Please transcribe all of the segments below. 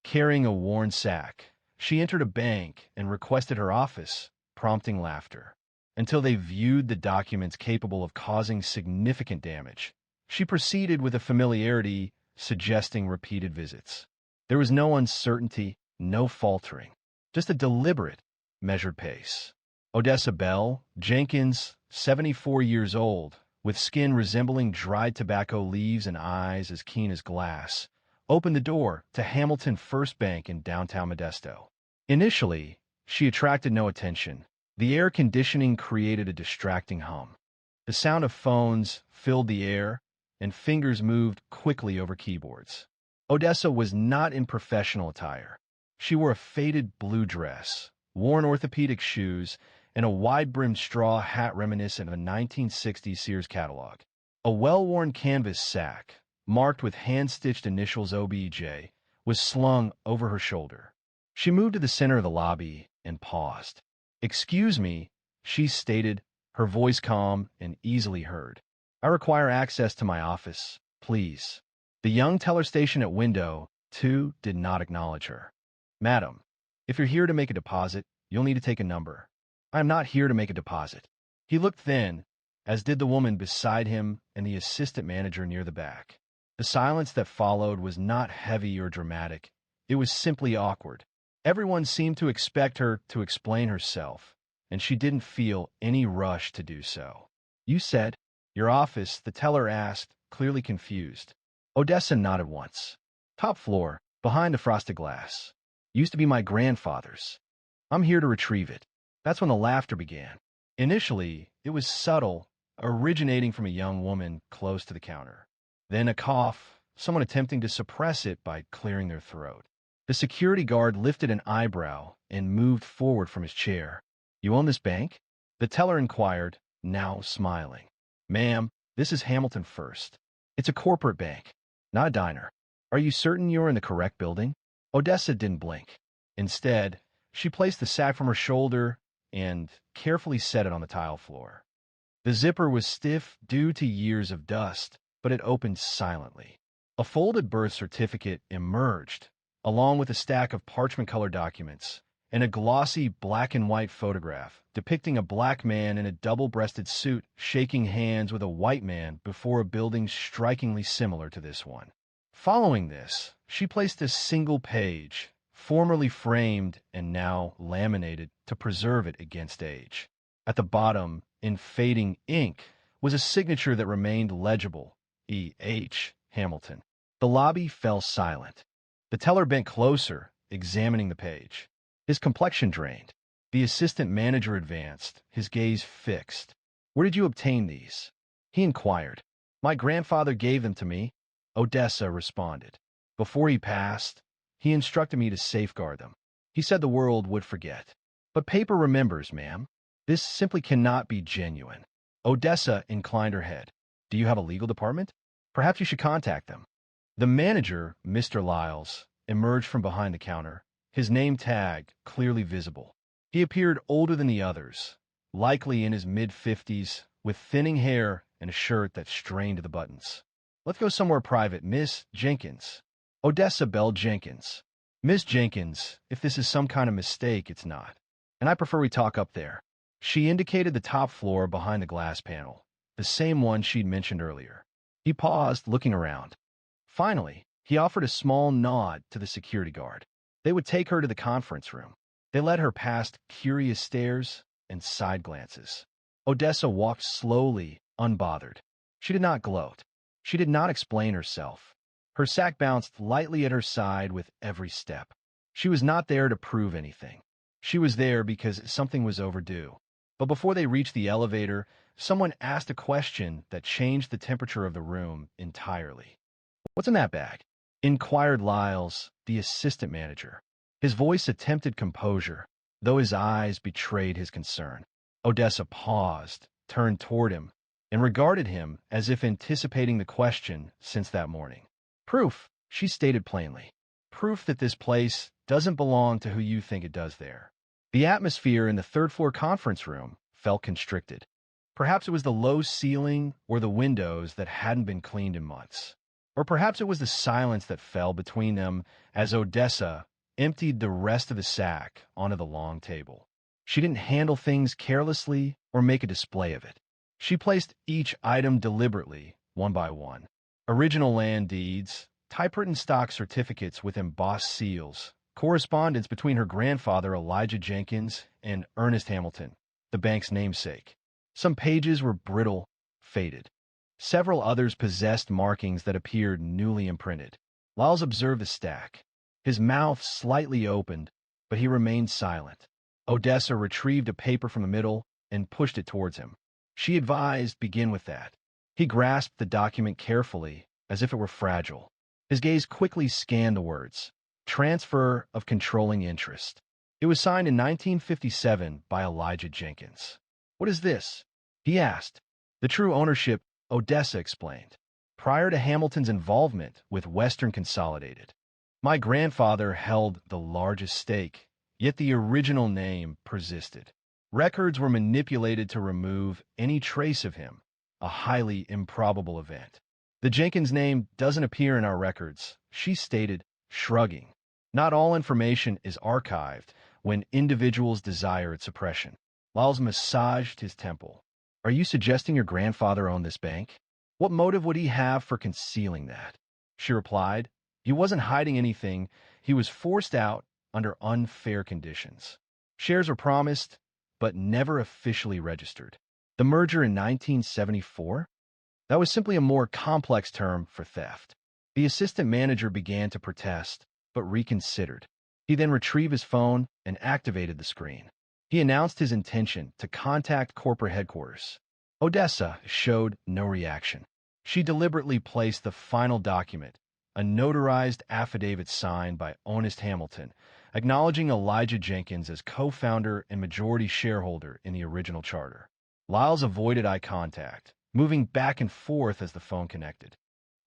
carrying a worn sack. She entered a bank and requested her office, prompting laughter, until they viewed the documents capable of causing significant damage. She proceeded with a familiarity suggesting repeated visits. There was no uncertainty, no faltering, just a deliberate, measured pace. Odessa Bell Jenkins, 74 years old, with skin resembling dried tobacco leaves and eyes as keen as glass, opened the door to Hamilton First Bank in downtown Modesto. Initially, she attracted no attention. The air conditioning created a distracting hum. The sound of phones filled the air, and fingers moved quickly over keyboards. Odessa was not in professional attire. She wore a faded blue dress, worn orthopedic shoes, and a wide-brimmed straw hat reminiscent of a 1960s Sears catalog. A well-worn canvas sack, marked with hand-stitched initials OBJ, was slung over her shoulder. She moved to the center of the lobby and paused. "Excuse me," she stated, her voice calm and easily heard. "I require access to my office, please." The young teller stationed at window 2 did not acknowledge her. "Madam, if you're here to make a deposit, you'll need to take a number." "I am not here to make a deposit." He looked thin, as did the woman beside him and the assistant manager near the back. The silence that followed was not heavy or dramatic. It was simply awkward. Everyone seemed to expect her to explain herself, and she didn't feel any rush to do so. "You said your office," the teller asked, clearly confused. Odessa nodded once. "Top floor, behind the frosted glass. Used to be my grandfather's. I'm here to retrieve it." That's when the laughter began. Initially, it was subtle, originating from a young woman close to the counter. Then a cough, someone attempting to suppress it by clearing their throat. The security guard lifted an eyebrow and moved forward from his chair. "You own this bank?" The teller inquired, now smiling. "Ma'am, this is Hamilton First. It's a corporate bank, not a diner. Are you certain you're in the correct building?" Odessa didn't blink. Instead, she placed the sack from her shoulder and carefully set it on the tile floor. The zipper was stiff due to years of dust, but it opened silently. A folded birth certificate emerged, along with a stack of parchment-colored documents, and a glossy black and white photograph depicting a black man in a double-breasted suit shaking hands with a white man before a building strikingly similar to this one. Following this, she placed a single page, formerly framed and now laminated to preserve it against age. At the bottom, in fading ink, was a signature that remained legible, E.H. Hamilton. The lobby fell silent. The teller bent closer, examining the page. His complexion drained. The assistant manager advanced, his gaze fixed. "Where did you obtain these?" he inquired. "My grandfather gave them to me," Odessa responded. "Before he passed, he instructed me to safeguard them. He said the world would forget. But paper remembers, ma'am. This simply cannot be genuine." Odessa inclined her head. "Do you have a legal department? Perhaps you should contact them." The manager, Mr. Lyles, emerged from behind the counter, his name tag clearly visible. He appeared older than the others, likely in his mid-50s, with thinning hair and a shirt that strained to the buttons. "Let's go somewhere private, Miss Jenkins." "Odessa Bell Jenkins." "Miss Jenkins, if this is some kind of mistake, it's not. And I prefer we talk up there." She indicated the top floor behind the glass panel, the same one she'd mentioned earlier. He paused, looking around. Finally, he offered a small nod to the security guard. They would take her to the conference room. They led her past curious stares and side glances. Odessa walked slowly, unbothered. She did not gloat. She did not explain herself. Her sack bounced lightly at her side with every step. She was not there to prove anything. She was there because something was overdue. But before they reached the elevator, someone asked a question that changed the temperature of the room entirely. "What's in that bag?" inquired Lyles, the assistant manager. His voice attempted composure, though his eyes betrayed his concern. Odessa paused, turned toward him, and regarded him as if anticipating the question since that morning. "Proof," she stated plainly. "Proof that this place doesn't belong to who you think it does there." The atmosphere in the third-floor conference room felt constricted. Perhaps it was the low ceiling or the windows that hadn't been cleaned in months. Or perhaps it was the silence that fell between them as Odessa emptied the rest of the sack onto the long table. She didn't handle things carelessly or make a display of it. She placed each item deliberately, one by one. Original land deeds, typewritten stock certificates with embossed seals, correspondence between her grandfather Elijah Jenkins and Ernest Hamilton, the bank's namesake. Some pages were brittle, faded. Several others possessed markings that appeared newly imprinted. Lyles observed the stack. His mouth slightly opened, but he remained silent. Odessa retrieved a paper from the middle and pushed it towards him. She advised, begin with that. He grasped the document carefully, as if it were fragile. His gaze quickly scanned the words. Transfer of controlling interest. It was signed in 1957 by Elijah Jenkins. What is this? He asked. The true ownership, Odessa explained, prior to Hamilton's involvement with Western Consolidated. My grandfather held the largest stake, yet the original name persisted. Records were manipulated to remove any trace of him, a highly improbable event. The Jenkins name doesn't appear in our records, she stated, shrugging. Not all information is archived when individuals desire its suppression. Lyles massaged his temple. Are you suggesting your grandfather owned this bank? What motive would he have for concealing that? She replied, he wasn't hiding anything. He was forced out under unfair conditions. Shares were promised, but never officially registered. The merger in 1974? That was simply a more complex term for theft. The assistant manager began to protest, but reconsidered. He then retrieved his phone and activated the screen. He announced his intention to contact corporate headquarters. Odessa showed no reaction. She deliberately placed the final document, a notarized affidavit signed by Ernest Hamilton, acknowledging Elijah Jenkins as co-founder and majority shareholder in the original charter. Lyles avoided eye contact, moving back and forth as the phone connected.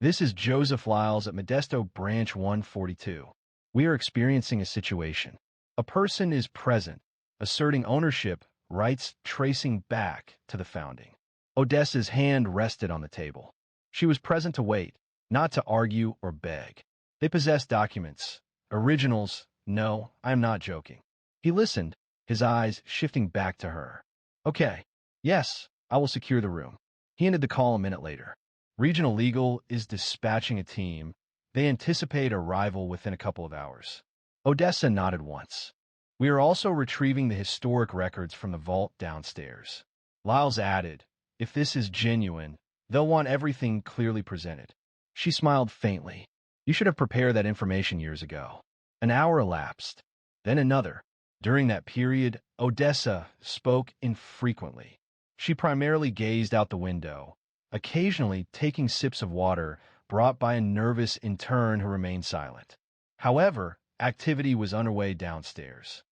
This is Joseph Lyles at Modesto Branch 142. We are experiencing a situation. A person is present, asserting ownership, rights tracing back to the founding. Odessa's hand rested on the table. She was present to wait, not to argue or beg. They possessed documents. Originals. No, I am not joking. He listened, his eyes shifting back to her. Okay. Yes, I will secure the room. He ended the call a minute later. Regional Legal is dispatching a team. They anticipate arrival within a couple of hours. Odessa nodded once. We are also retrieving the historic records from the vault downstairs. Lyles added, if this is genuine, they'll want everything clearly presented. She smiled faintly. You should have prepared that information years ago. An hour elapsed, then another. During that period, Odessa spoke infrequently. She primarily gazed out the window, occasionally taking sips of water brought by a nervous intern who remained silent. However, activity was underway downstairs.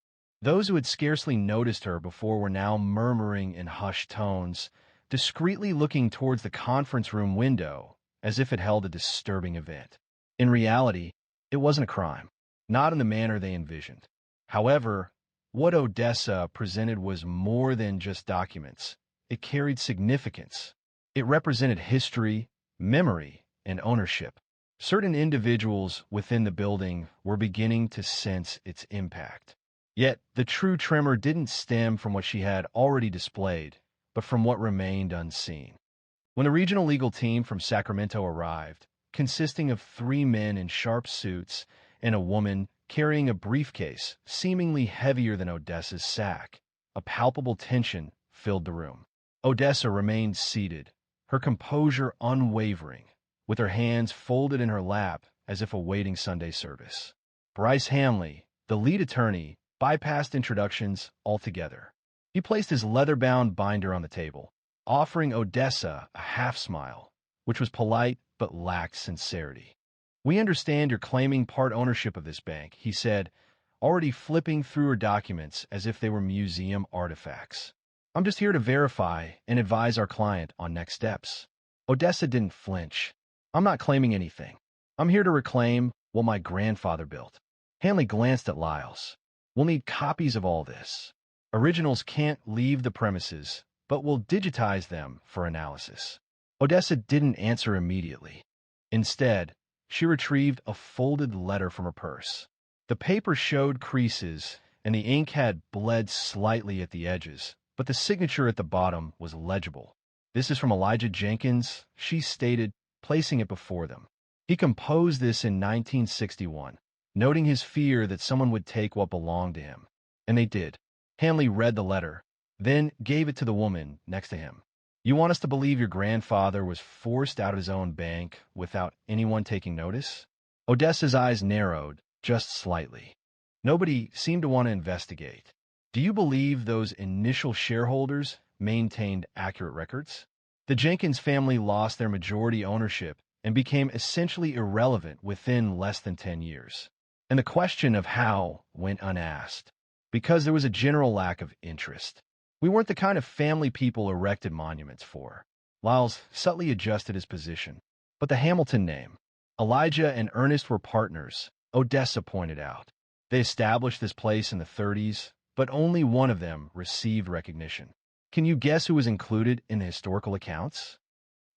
Those who had scarcely noticed her before were now murmuring in hushed tones, discreetly looking towards the conference room window as if it held a disturbing event. In reality, it wasn't a crime, not in the manner they envisioned. However, what Odessa presented was more than just documents. It carried significance. It represented history, memory, and ownership. Certain individuals within the building were beginning to sense its impact. Yet, the true tremor didn't stem from what she had already displayed, but from what remained unseen. When the regional legal team from Sacramento arrived, consisting of 3 men in sharp suits and a woman carrying a briefcase seemingly heavier than Odessa's sack, a palpable tension filled the room. Odessa remained seated, her composure unwavering, with her hands folded in her lap as if awaiting Sunday service. Bryce Hanley, the lead attorney, bypassed introductions altogether. He placed his leather-bound binder on the table, offering Odessa a half-smile, which was polite but lacked sincerity. We understand you're claiming part ownership of this bank, he said, already flipping through her documents as if they were museum artifacts. I'm just here to verify and advise our client on next steps. Odessa didn't flinch. I'm not claiming anything. I'm here to reclaim what my grandfather built. Hanley glanced at Lyles. We'll need copies of all this. Originals can't leave the premises, but we'll digitize them for analysis. Odessa didn't answer immediately. Instead, she retrieved a folded letter from her purse. The paper showed creases, and the ink had bled slightly at the edges, but the signature at the bottom was legible. "This is from Elijah Jenkins," she stated, placing it before them. "He composed this in 1961, noting his fear that someone would take what belonged to him. And they did." Hanley read the letter, then gave it to the woman next to him. "You want us to believe your grandfather was forced out of his own bank without anyone taking notice?" Odessa's eyes narrowed just slightly. Nobody seemed to want to investigate. "Do you believe those initial shareholders maintained accurate records?" The Jenkins family lost their majority ownership and became essentially irrelevant within less than 10 years. And the question of how went unasked, because there was a general lack of interest. "We weren't the kind of family people erected monuments for." Lyles subtly adjusted his position. "But the Hamilton name. Elijah and Ernest were partners," Odessa pointed out. "They established this place in the 30s, but only one of them received recognition. Can you guess who was included in the historical accounts?"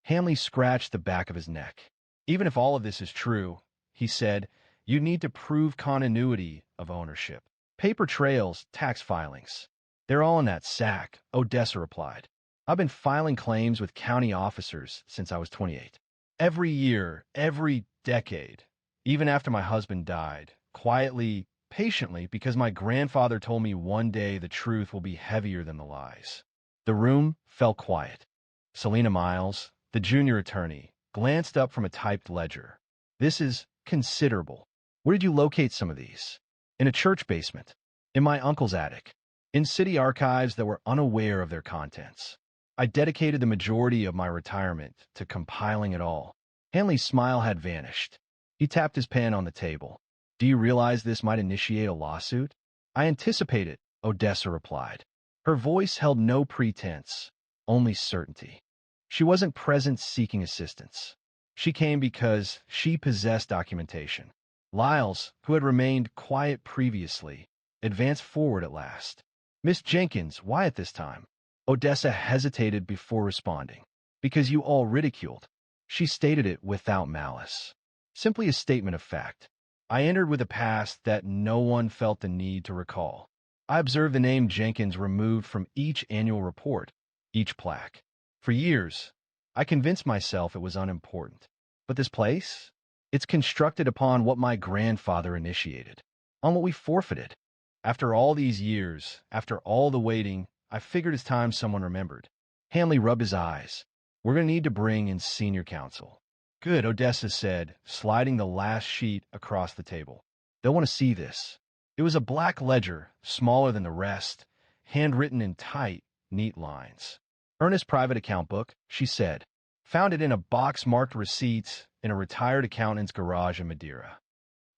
Hanley scratched the back of his neck. "Even if all of this is true," he said, "you need to prove continuity of ownership. Paper trails, tax filings. They're all in that sack," Odessa replied. "I've been filing claims with county officers since I was 28. Every year, every decade, even after my husband died, quietly, patiently, because my grandfather told me one day the truth will be heavier than the lies." The room fell quiet. Selina Miles, the junior attorney, glanced up from a typed ledger. "This is considerable. Where did you locate some of these?" "In a church basement. In my uncle's attic. In city archives that were unaware of their contents. I dedicated the majority of my retirement to compiling it all." Hanley's smile had vanished. He tapped his pen on the table. "Do you realize this might initiate a lawsuit?" "I anticipate it," Odessa replied. Her voice held no pretense, only certainty. She wasn't present seeking assistance. She came because she possessed documentation. Lyles, who had remained quiet previously, advanced forward at last. "Miss Jenkins, why at this time?" Odessa hesitated before responding. "Because you all ridiculed." She stated it without malice. Simply a statement of fact. "I entered with a past that no one felt the need to recall. I observed the name Jenkins removed from each annual report, each plaque. For years, I convinced myself it was unimportant. But this place? It's constructed upon what my grandfather initiated, on what we forfeited. After all these years, after all the waiting, I figured it's time someone remembered." Hanley rubbed his eyes. "We're going to need to bring in senior counsel." "Good," Odessa said, sliding the last sheet across the table. "They'll want to see this." It was a black ledger, smaller than the rest, handwritten in tight, neat lines. "Ernest's private account book," she said. "Found it in a box marked receipts in a retired accountant's garage in Madeira.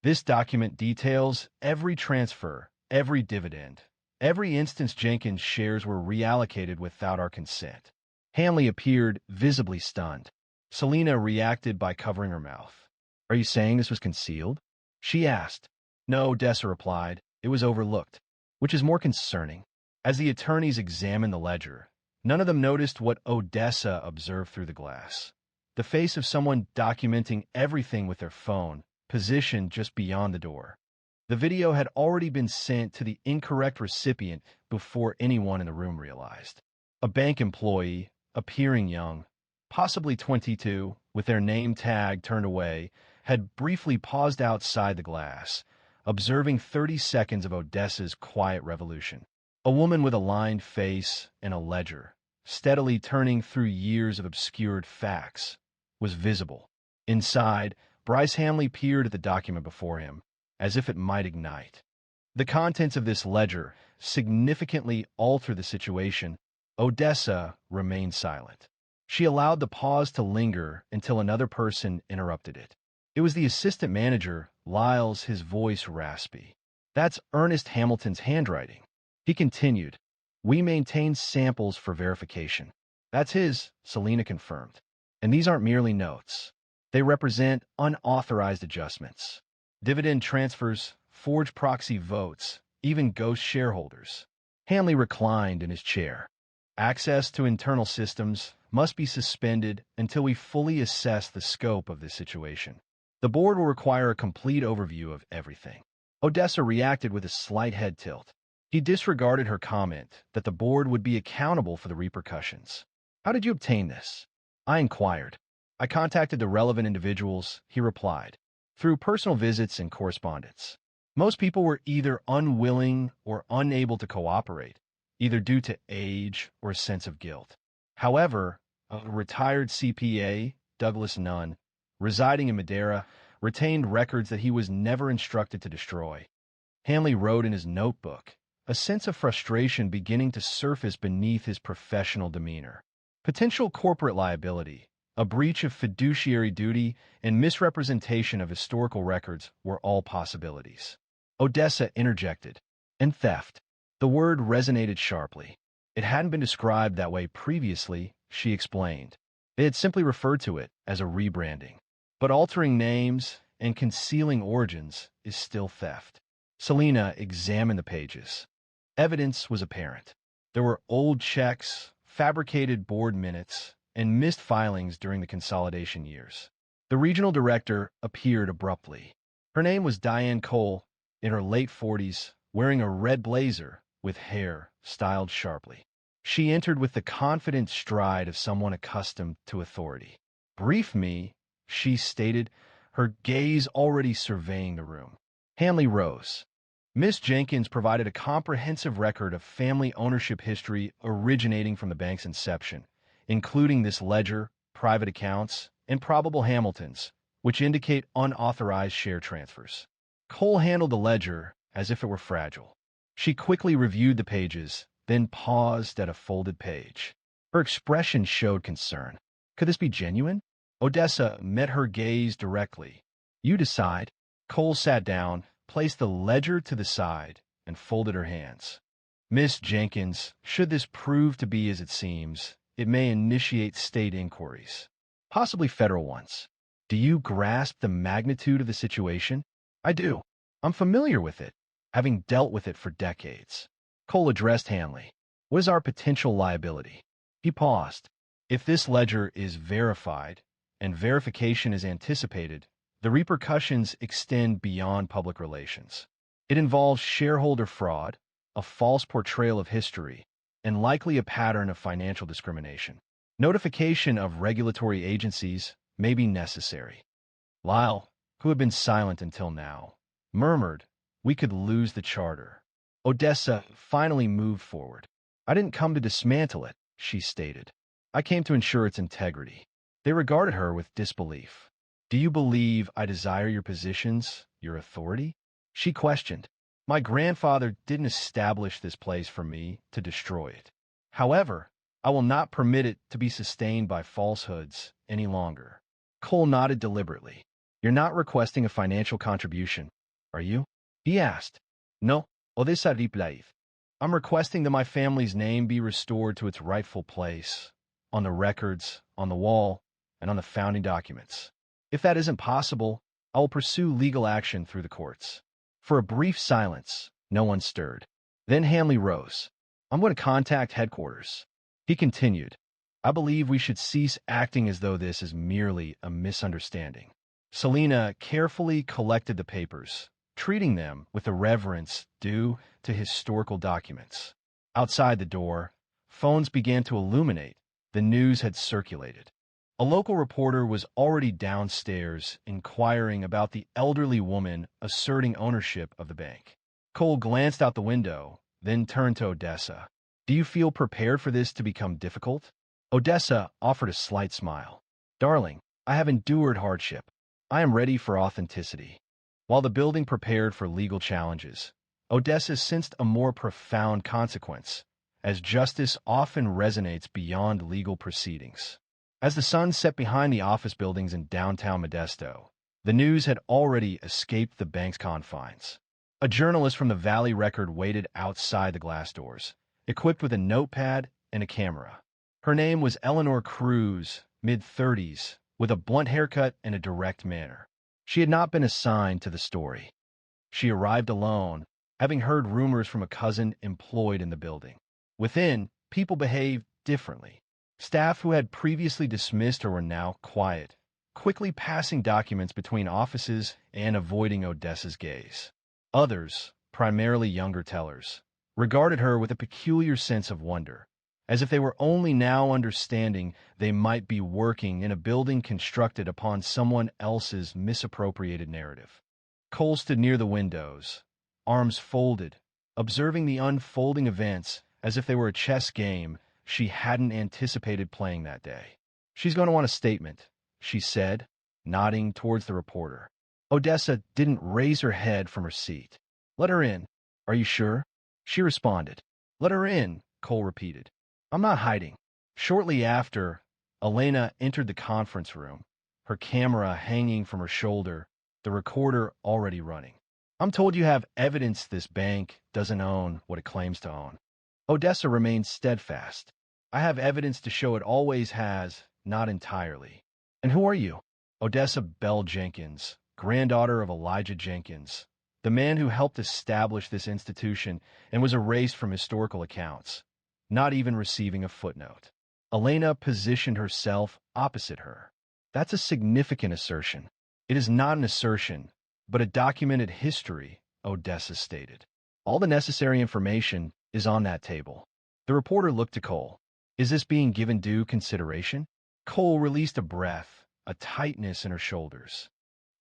This document details every transfer, every dividend, every instance Jenkins' shares were reallocated without our consent." Hanley appeared visibly stunned. Selina reacted by covering her mouth. "Are you saying this was concealed?" she asked. "No," Odessa replied. "It was overlooked." Which is more concerning. As the attorneys examined the ledger, none of them noticed what Odessa observed through the glass. The face of someone documenting everything with their phone, positioned just beyond the door. The video had already been sent to the incorrect recipient before anyone in the room realized. A bank employee, appearing young, possibly 22, with their name tag turned away, had briefly paused outside the glass, observing 30 seconds of Odessa's quiet revolution. A woman with a lined face and a ledger, steadily turning through years of obscured facts, was visible. Inside, Bryce Hanley peered at the document before him, as if it might ignite. The contents of this ledger significantly altered the situation. Odessa remained silent. She allowed the pause to linger until another person interrupted it. It was the assistant manager, Lyles, his voice raspy. "That's Ernest Hamilton's handwriting." He continued, "We maintain samples for verification." "That's his," Selina confirmed. "And these aren't merely notes. They represent unauthorized adjustments. Dividend transfers, forged proxy votes, even ghost shareholders." Hanley reclined in his chair. Access to internal systems must be suspended until we fully assess the scope of this situation. The board will require a complete overview of everything. Odessa reacted with a slight head tilt. He disregarded her comment that the board would be accountable for the repercussions. How did you obtain this? I inquired. I contacted the relevant individuals, he replied, through personal visits and correspondence. Most people were either unwilling or unable to cooperate, either due to age or a sense of guilt. However, a retired CPA, Douglas Nunn, residing in Madeira, retained records that he was never instructed to destroy. Hanley wrote in his notebook, a sense of frustration beginning to surface beneath his professional demeanor. Potential corporate liability, a breach of fiduciary duty, and misrepresentation of historical records were all possibilities. Odessa interjected. And theft. The word resonated sharply. It hadn't been described that way previously, she explained. They had simply referred to it as a rebranding. But altering names and concealing origins is still theft. Selena examined the pages. Evidence was apparent. There were old checks, fabricated board minutes, and missed filings during the consolidation years. The regional director appeared abruptly. Her name was Diane Cole, in her late 40s, wearing a red blazer with hair styled sharply. She entered with the confident stride of someone accustomed to authority. Brief me, she stated, her gaze already surveying the room. Hanley rose. Miss Jenkins provided a comprehensive record of family ownership history originating from the bank's inception, including this ledger, private accounts, and probable Hamiltons, which indicate unauthorized share transfers. Cole handled the ledger as if it were fragile. She quickly reviewed the pages, then paused at a folded page. Her expression showed concern. Could this be genuine? Odessa met her gaze directly. You decide. Cole sat down, placed the ledger to the side, and folded her hands. Miss Jenkins, should this prove to be as it seems, it may initiate state inquiries, possibly federal ones. Do you grasp the magnitude of the situation? I do. I'm familiar with it, having dealt with it for decades. Cole addressed Hanley. What is our potential liability? He paused. If this ledger is verified, and verification is anticipated, the repercussions extend beyond public relations. It involves shareholder fraud, a false portrayal of history, and likely a pattern of financial discrimination. Notification of regulatory agencies may be necessary. Lyle, who had been silent until now, murmured, we could lose the charter. Odessa finally moved forward. I didn't come to dismantle it, she stated. I came to ensure its integrity. They regarded her with disbelief. Do you believe I desire your positions, your authority? She questioned. My grandfather didn't establish this place for me to destroy it. However, I will not permit it to be sustained by falsehoods any longer. Cole nodded deliberately. You're not requesting a financial contribution, are you? He asked. No, Odessa replied. I'm requesting that my family's name be restored to its rightful place, on the records, on the wall, and on the founding documents. If that isn't possible, I will pursue legal action through the courts. For a brief silence, no one stirred. Then Hanley rose. I'm going to contact headquarters. He continued. I believe we should cease acting as though this is merely a misunderstanding. Selena carefully collected the papers, treating them with the reverence due to historical documents. Outside the door, phones began to illuminate. The news had circulated. A local reporter was already downstairs inquiring about the elderly woman asserting ownership of the bank. Cole glanced out the window, then turned to Odessa. Do you feel prepared for this to become difficult? Odessa offered a slight smile. Darling, I have endured hardship. I am ready for authenticity. While the building prepared for legal challenges, Odessa sensed a more profound consequence, as justice often resonates beyond legal proceedings. As the sun set behind the office buildings in downtown Modesto, the news had already escaped the bank's confines. A journalist from the Valley Record waited outside the glass doors, equipped with a notepad and a camera. Her name was Eleanor Cruz, mid-30s, with a blunt haircut and a direct manner. She had not been assigned to the story. She arrived alone, having heard rumors from a cousin employed in the building. Within, people behaved differently. Staff who had previously dismissed her were now quiet, quickly passing documents between offices and avoiding Odessa's gaze. Others, primarily younger tellers, regarded her with a peculiar sense of wonder, as if they were only now understanding they might be working in a building constructed upon someone else's misappropriated narrative. Cole stood near the windows, arms folded, observing the unfolding events as if they were a chess game she hadn't anticipated playing that day. "She's going to want a statement," she said, nodding towards the reporter. Odessa didn't raise her head from her seat. "Let her in." "Are you sure?" she responded. "Let her in," Cole repeated. "I'm not hiding." Shortly after, Elena entered the conference room, her camera hanging from her shoulder, the recorder already running. "I'm told you have evidence this bank doesn't own what it claims to own." Odessa remained steadfast. "I have evidence to show it always has, not entirely." "And who are you?" "Odessa Bell Jenkins, granddaughter of Elijah Jenkins, the man who helped establish this institution and was erased from historical accounts, not even receiving a footnote." Elena positioned herself opposite her. "That's a significant assertion." "It is not an assertion, but a documented history," Odessa stated. "All the necessary information is on that table." The reporter looked to Cole. "Is this being given due consideration?" Cole released a breath, a tightness in her shoulders.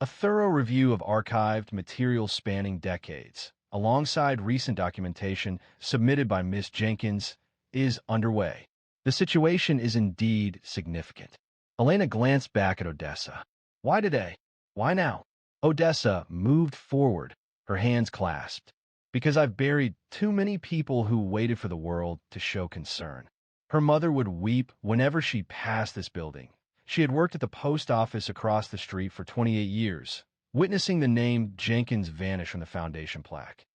"A thorough review of archived material spanning decades, alongside recent documentation submitted by Miss Jenkins, is underway. The situation is indeed significant." Elena glanced back at Odessa. "Why today? Why now?" Odessa moved forward, her hands clasped. "Because I've buried too many people who waited for the world to show concern." Her mother would weep whenever she passed this building. She had worked at the post office across the street for 28 years, witnessing the name Jenkins vanish from the foundation plaque.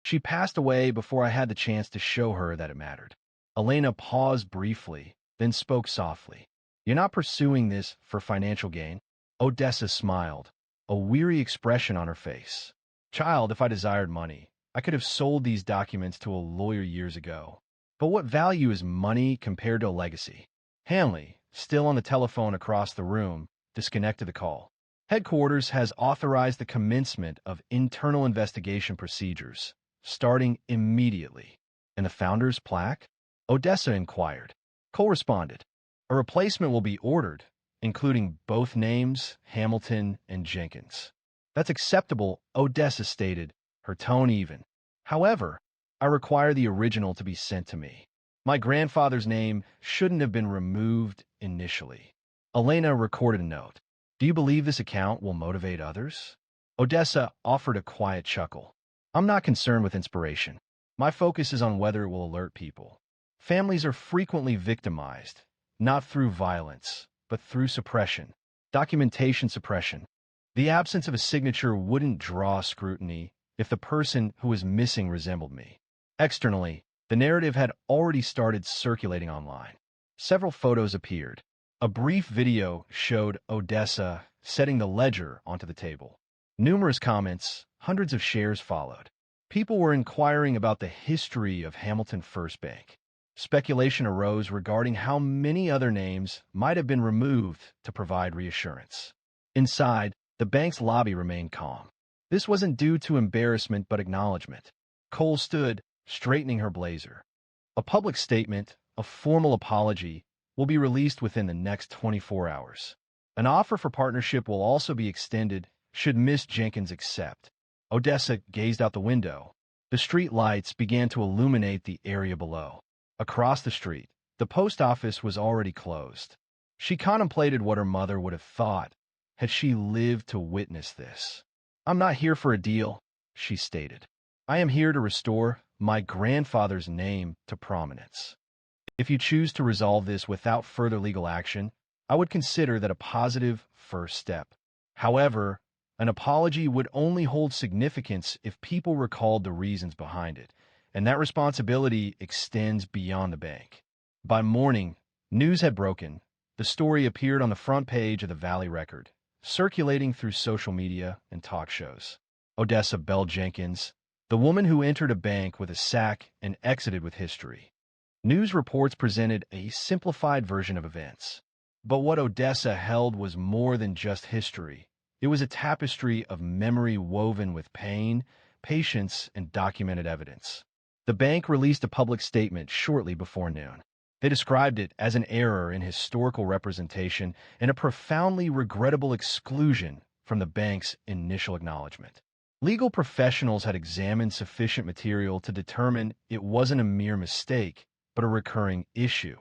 "She passed away before I had the chance to show her that it mattered." Elena paused briefly, then spoke softly. "You're not pursuing this for financial gain?" Odessa smiled, a weary expression on her face. "Child, if I desired money, I could have sold these documents to a lawyer years ago. But what value is money compared to a legacy?" Hanley, still on the telephone across the room, disconnected the call. "Headquarters has authorized the commencement of internal investigation procedures, starting immediately." "And the founder's plaque?" Odessa inquired. Cole responded. "A replacement will be ordered, including both names, Hamilton and Jenkins." "That's acceptable," Odessa stated, her tone even. "However, I require the original to be sent to me. My grandfather's name shouldn't have been removed initially." Elena recorded a note. "Do you believe this account will motivate others?" Odessa offered a quiet chuckle. "I'm not concerned with inspiration. My focus is on whether it will alert people. Families are frequently victimized, not through violence, but through suppression, documentation suppression. The absence of a signature wouldn't draw scrutiny if the person who was missing resembled me." Externally, the narrative had already started circulating online. Several photos appeared. A brief video showed Odessa setting the ledger onto the table. Numerous comments, hundreds of shares followed. People were inquiring about the history of Hamilton First Bank. Speculation arose regarding how many other names might have been removed to provide reassurance. Inside, the bank's lobby remained calm. This wasn't due to embarrassment but acknowledgement. Cole stood, straightening her blazer. "A public statement, a formal apology, will be released within the next 24 hours. An offer for partnership will also be extended should Miss Jenkins accept." Odessa gazed out the window. The street lights began to illuminate the area below. Across the street, the post office was already closed. She contemplated what her mother would have thought had she lived to witness this. "I'm not here for a deal," she stated. "I am here to restore my grandfather's name to prominence. If you choose to resolve this without further legal action, I would consider that a positive first step. However, an apology would only hold significance if people recalled the reasons behind it, and that responsibility extends beyond the bank." By morning, news had broken. The story appeared on the front page of the Valley Record, circulating through social media and talk shows. Odessa Bell Jenkins, the woman who entered a bank with a sack and exited with history. News reports presented a simplified version of events. But what Odessa held was more than just history. It was a tapestry of memory woven with pain, patience, and documented evidence. The bank released a public statement shortly before noon. They described it as an error in historical representation and a profoundly regrettable exclusion from the bank's initial acknowledgement. Legal professionals had examined sufficient material to determine it wasn't a mere mistake, but a recurring issue.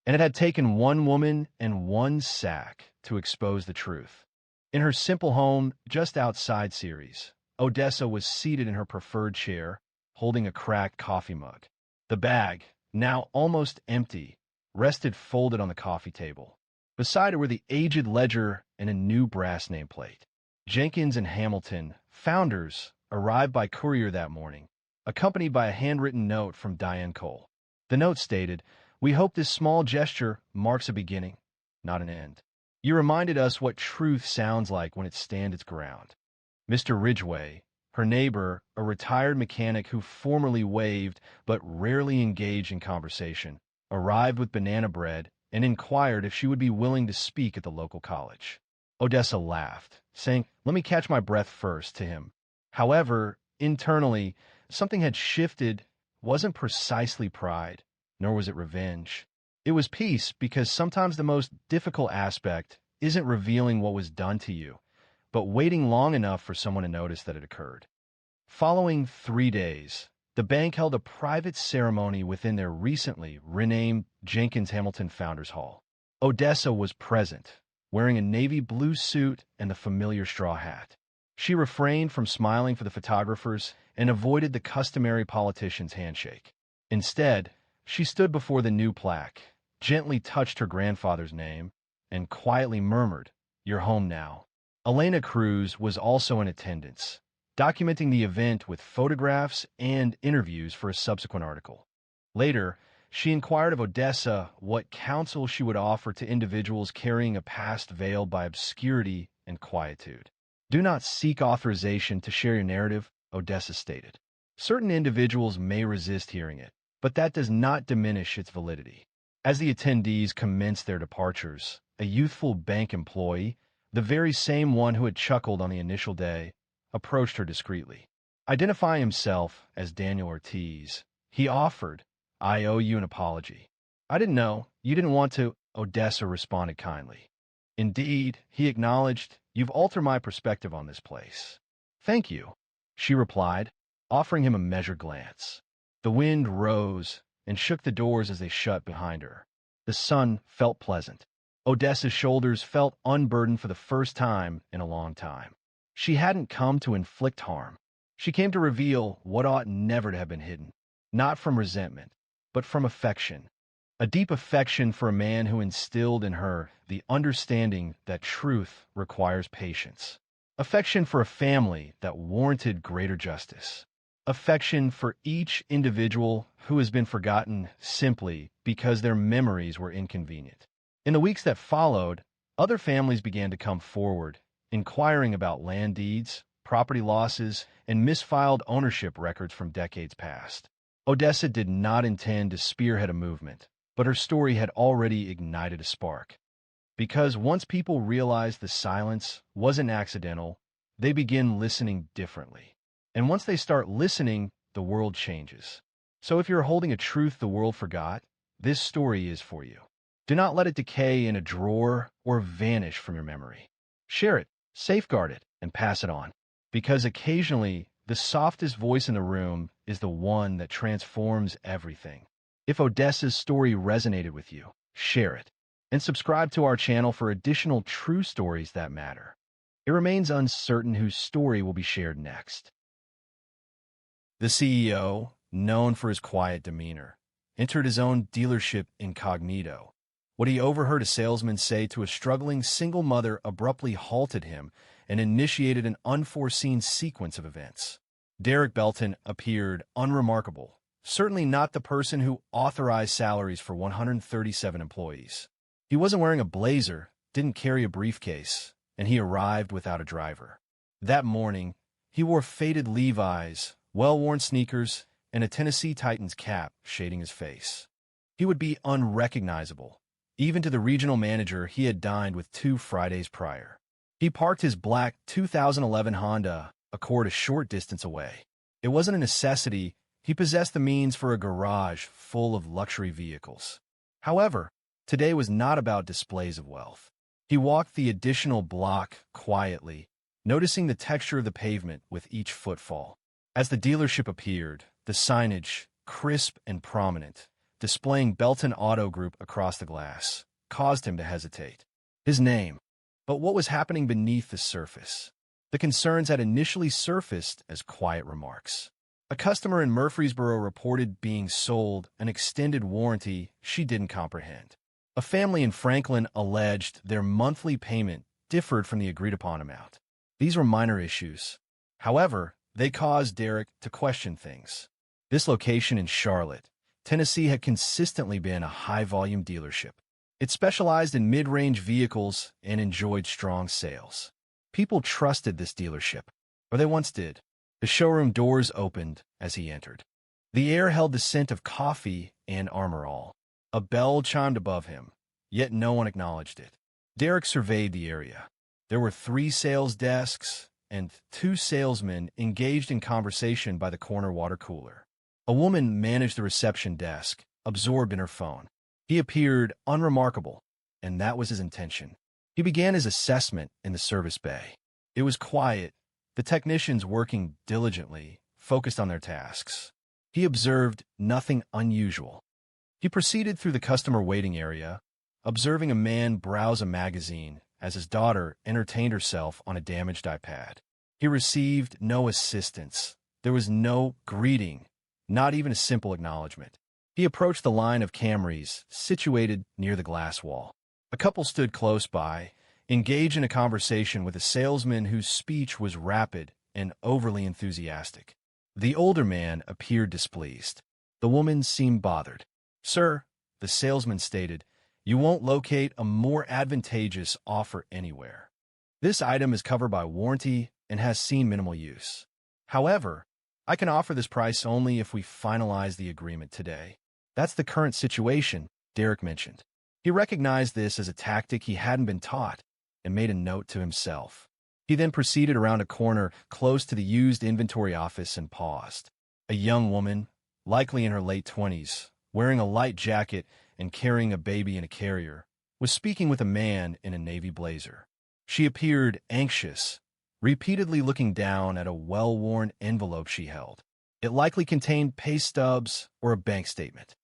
And it had taken one woman and one sack to expose the truth. In her simple home just outside Ceres, Odessa was seated in her preferred chair, holding a cracked coffee mug. The bag, now almost empty, rested folded on the coffee table. Beside it were the aged ledger and a new brass nameplate. Jenkins and Hamilton, founders, arrived by courier that morning, accompanied by a handwritten note from Diane Cole. The note stated, "We hope this small gesture marks a beginning, not an end. You reminded us what truth sounds like when it stands its ground." Mr. Ridgway, her neighbor, a retired mechanic who formerly waved but rarely engaged in conversation, arrived with banana bread and inquired if she would be willing to speak at the local college. Odessa laughed, saying, "Let me catch my breath first," to him. However, internally, something had shifted. It wasn't precisely pride, nor was it revenge. It was peace, because sometimes the most difficult aspect isn't revealing what was done to you, but waiting long enough for someone to notice that it occurred. Following 3 days, the bank held a private ceremony within their recently renamed Jenkins Hamilton Founders Hall. Odessa was present, wearing a navy blue suit and the familiar straw hat. She refrained from smiling for the photographers and avoided the customary politician's handshake. Instead, she stood before the new plaque, gently touched her grandfather's name, and quietly murmured, "You're home now." Elena Cruz was also in attendance, documenting the event with photographs and interviews for a subsequent article. Later, she inquired of Odessa what counsel she would offer to individuals carrying a past veiled by obscurity and quietude. "Do not seek authorization to share your narrative," Odessa stated. "Certain individuals may resist hearing it, but that does not diminish its validity." As the attendees commenced their departures, a youthful bank employee, the very same one who had chuckled on the initial day, approached her discreetly. Identifying himself as Daniel Ortiz, he offered, "I owe you an apology." "I didn't know. You didn't want to," Odessa responded kindly. "Indeed," he acknowledged, "you've altered my perspective on this place." "Thank you," she replied, offering him a measured glance. The wind rose and shook the doors as they shut behind her. The sun felt pleasant. Odessa's shoulders felt unburdened for the first time in a long time. She hadn't come to inflict harm. She came to reveal what ought never to have been hidden, not from resentment, but from affection. A deep affection for a man who instilled in her the understanding that truth requires patience. Affection for a family that warranted greater justice. Affection for each individual who has been forgotten simply because their memories were inconvenient. In the weeks that followed, other families began to come forward, inquiring about land deeds, property losses, and misfiled ownership records from decades past. Odessa did not intend to spearhead a movement, but her story had already ignited a spark. Because once people realized the silence wasn't accidental, they begin listening differently. And once they start listening, the world changes. So if you're holding a truth the world forgot, this story is for you. Do not let it decay in a drawer or vanish from your memory. Share it, safeguard it, and pass it on. Because occasionally, the softest voice in the room is the one that transforms everything. If Odessa's story resonated with you, share it. And subscribe to our channel for additional true stories that matter. It remains uncertain whose story will be shared next. The CEO, known for his quiet demeanor, entered his own dealership incognito. What he overheard a salesman say to a struggling single mother abruptly halted him and initiated an unforeseen sequence of events. Derek Belton appeared unremarkable, certainly not the person who authorized salaries for 137 employees. He wasn't wearing a blazer, didn't carry a briefcase, and he arrived without a driver. That morning, he wore faded Levi's, well-worn sneakers, and a Tennessee Titans cap shading his face. He would be unrecognizable, even to the regional manager he had dined with 2 Fridays prior. He parked his black 2011 Honda Accord a short distance away. It wasn't a necessity. He possessed the means for a garage full of luxury vehicles. However, today was not about displays of wealth. He walked the additional block quietly, noticing the texture of the pavement with each footfall. As the dealership appeared, the signage, crisp and prominent, displaying Belton Auto Group across the glass, caused him to hesitate. His name. But what was happening beneath the surface? The concerns had initially surfaced as quiet remarks. A customer in Murfreesboro reported being sold an extended warranty she didn't comprehend. A family in Franklin alleged their monthly payment differed from the agreed-upon amount. These were minor issues. However, they caused Derek to question things. This location in Charlotte, Tennessee had consistently been a high-volume dealership. It specialized in mid-range vehicles and enjoyed strong sales. People trusted this dealership, or they once did. The showroom doors opened as he entered. The air held the scent of coffee and Armor All. A bell chimed above him, yet no one acknowledged it. Derek surveyed the area. There were 3 sales desks and 2 salesmen engaged in conversation by the corner water cooler. A woman managed the reception desk, absorbed in her phone. He appeared unremarkable, and that was his intention. He began his assessment in the service bay. It was quiet, the technicians working diligently, focused on their tasks. He observed nothing unusual. He proceeded through the customer waiting area, observing a man browse a magazine as his daughter entertained herself on a damaged iPad. He received no assistance. There was no greeting, not even a simple acknowledgement. He approached the line of Camrys situated near the glass wall. A couple stood close by, engaged in a conversation with a salesman whose speech was rapid and overly enthusiastic. The older man appeared displeased. The woman seemed bothered. "Sir," the salesman stated, "you won't locate a more advantageous offer anywhere. This item is covered by warranty and has seen minimal use. However, I can offer this price only if we finalize the agreement today." "That's the current situation," Derek mentioned. He recognized this as a tactic he hadn't been taught and made a note to himself. He then proceeded around a corner close to the used inventory office and paused. A young woman, likely in her late 20s, wearing a light jacket and carrying a baby in a carrier, was speaking with a man in a navy blazer. She appeared anxious, repeatedly looking down at a well-worn envelope she held. It likely contained pay stubs or a bank statement.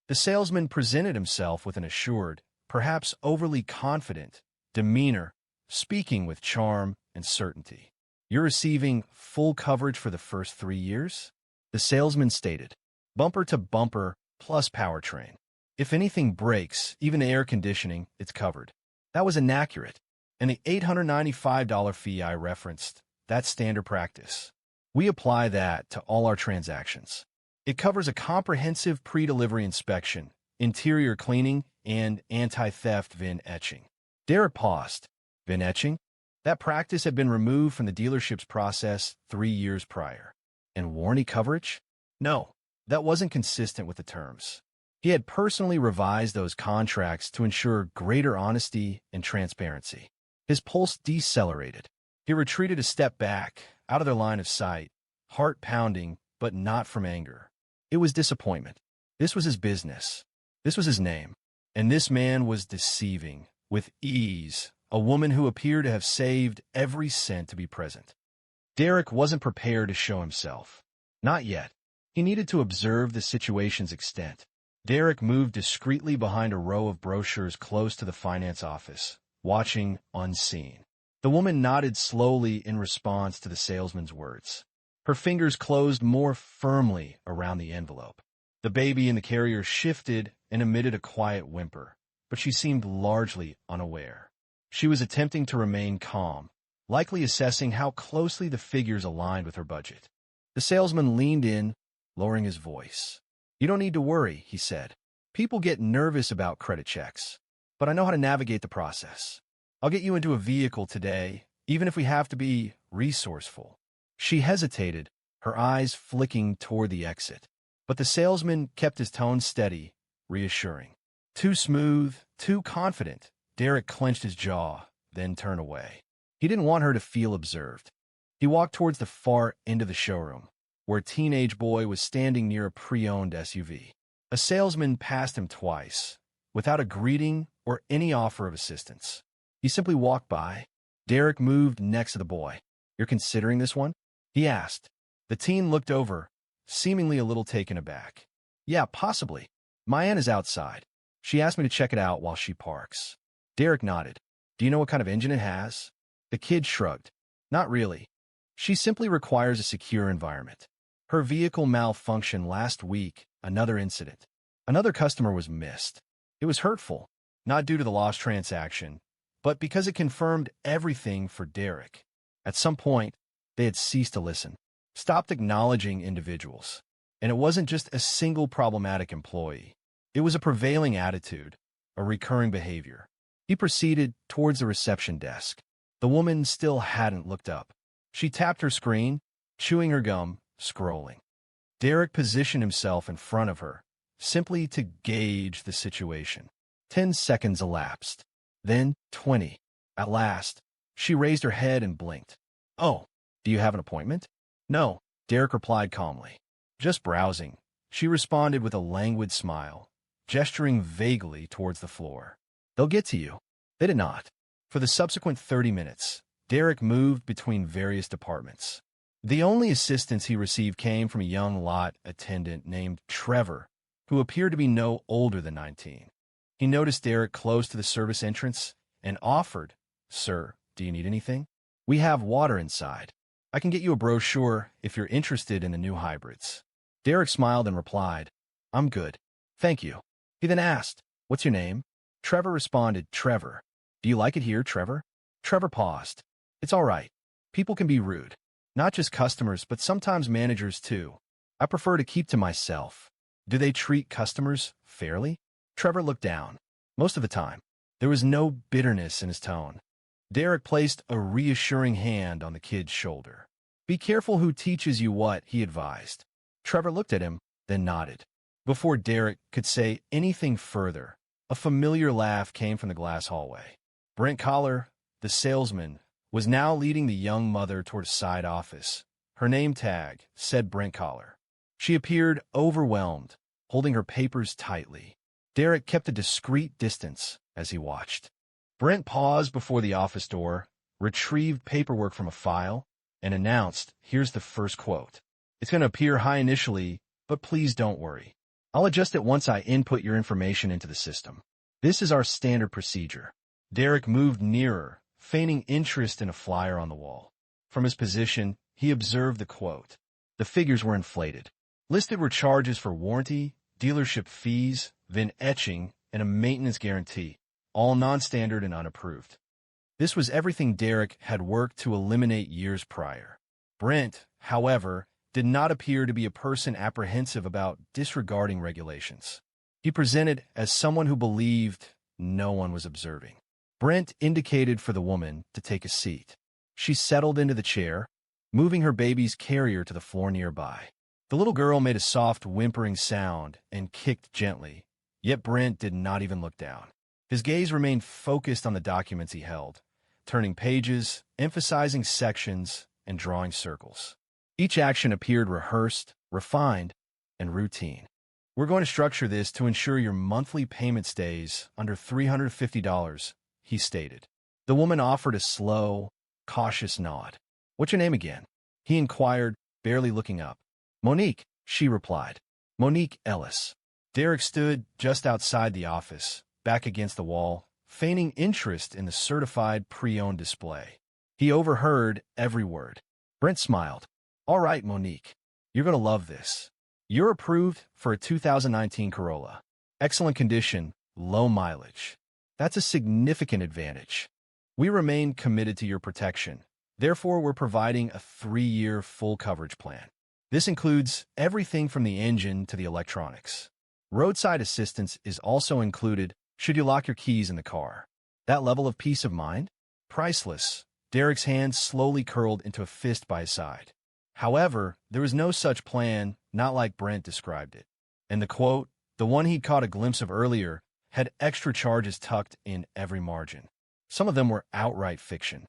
The salesman presented himself with an assured, perhaps overly confident, demeanor, speaking with charm and certainty. "You're receiving full coverage for the first 3 years?" the salesman stated. "Bumper to bumper plus powertrain. If anything breaks, even air conditioning, it's covered." That was inaccurate. And the $895 fee I referenced, that's standard practice. We apply that to all our transactions. It covers a comprehensive pre-delivery inspection, interior cleaning, and anti-theft VIN etching. Derek paused. VIN etching? That practice had been removed from the dealership's process 3 years prior. And warranty coverage? No, that wasn't consistent with the terms. He had personally revised those contracts to ensure greater honesty and transparency. His pulse decelerated. He retreated a step back, out of their line of sight, heart pounding, but not from anger. It was disappointment. This was his business. This was his name. And this man was deceiving, with ease, a woman who appeared to have saved every cent to be present. Derek wasn't prepared to show himself. Not yet. He needed to observe the situation's extent. Derek moved discreetly behind a row of brochures close to the finance office, watching unseen. The woman nodded slowly in response to the salesman's words. Her fingers closed more firmly around the envelope. The baby in the carrier shifted and emitted a quiet whimper, but she seemed largely unaware. She was attempting to remain calm, likely assessing how closely the figures aligned with her budget. The salesman leaned in, lowering his voice. "You don't need to worry," he said. "People get nervous about credit checks, but I know how to navigate the process. I'll get you into a vehicle today, even if we have to be resourceful." She hesitated, her eyes flicking toward the exit. But the salesman kept his tone steady, reassuring. Too smooth, too confident. Derek clenched his jaw, then turned away. He didn't want her to feel observed. He walked towards the far end of the showroom, where a teenage boy was standing near a pre-owned SUV. A salesman passed him twice, without a greeting or any offer of assistance. He simply walked by. Derek moved next to the boy. "You're considering this one?" he asked. The teen looked over, seemingly a little taken aback. "Yeah, possibly. My aunt is outside. She asked me to check it out while she parks." Derek nodded. "Do you know what kind of engine it has?" The kid shrugged. "Not really. She simply requires a secure environment. Her vehicle malfunctioned last week, another incident. Another customer was missed. It was hurtful, not due to the lost transaction, but because it confirmed everything for Derek. At some point, they had ceased to listen, stopped acknowledging individuals. And it wasn't just a single problematic employee. It was a prevailing attitude, a recurring behavior. He proceeded towards the reception desk. The woman still hadn't looked up. She tapped her screen, chewing her gum, scrolling. Derek positioned himself in front of her, simply to gauge the situation. 10 seconds elapsed. Then 20. At last, she raised her head and blinked. "Oh, do you have an appointment?" "No," Derek replied calmly. "Just browsing." She responded with a languid smile, gesturing vaguely towards the floor. "They'll get to you." They did not. For the subsequent 30 minutes, Derek moved between various departments. The only assistance he received came from a young lot attendant named Trevor, who appeared to be no older than 19. He noticed Derek close to the service entrance and offered, "Sir, do you need anything? We have water inside. I can get you a brochure if you're interested in the new hybrids." Derek smiled and replied, "I'm good. Thank you." He then asked, "What's your name?" Trevor responded, "Trevor." "Do you like it here, Trevor?" Trevor paused. "It's all right. People can be rude. Not just customers, but sometimes managers too. I prefer to keep to myself." "Do they treat customers fairly?" Trevor looked down. Most of the time. There was no bitterness in his tone. Derek placed a reassuring hand on the kid's shoulder. "Be careful who teaches you what," he advised. Trevor looked at him, then nodded. Before Derek could say anything further, a familiar laugh came from the glass hallway. Brent Collar, the salesman, was now leading the young mother toward a side office. Her name tag said Brent Collar. She appeared overwhelmed, holding her papers tightly. Derek kept a discreet distance as he watched. Brent paused before the office door, retrieved paperwork from a file, and announced, "Here's the first quote. It's going to appear high initially, but please don't worry. I'll adjust it once I input your information into the system. This is our standard procedure." Derek moved nearer, feigning interest in a flyer on the wall. From his position, he observed the quote. The figures were inflated. Listed were charges for warranty, dealership fees, VIN etching, and a maintenance guarantee, all non-standard and unapproved. This was everything Derek had worked to eliminate years prior. Brent, however, did not appear to be a person apprehensive about disregarding regulations. He presented as someone who believed no one was observing. Brent indicated for the woman to take a seat. She settled into the chair, moving her baby's carrier to the floor nearby. The little girl made a soft whimpering sound and kicked gently, yet Brent did not even look down. His gaze remained focused on the documents he held, turning pages, emphasizing sections, and drawing circles. Each action appeared rehearsed, refined, and routine. "We're going to structure this to ensure your monthly payment stays under $350, he stated. The woman offered a slow, cautious nod. "What's your name again?" he inquired, barely looking up. "Monique," she replied. "Monique Ellis." Derek stood just outside the office, back against the wall, feigning interest in the certified pre-owned display. He overheard every word. Brent smiled. "All right, Monique. You're going to love this. You're approved for a 2019 Corolla. Excellent condition, low mileage. That's a significant advantage. We remain committed to your protection. Therefore, we're providing a 3-year full coverage plan. This includes everything from the engine to the electronics. Roadside assistance is also included should you lock your keys in the car. That level of peace of mind? Priceless." Derek's hand slowly curled into a fist by his side. However, there was no such plan, not like Brent described it. And the quote, The one he'd caught a glimpse of earlier had extra charges tucked in every margin. Some of them were outright fiction.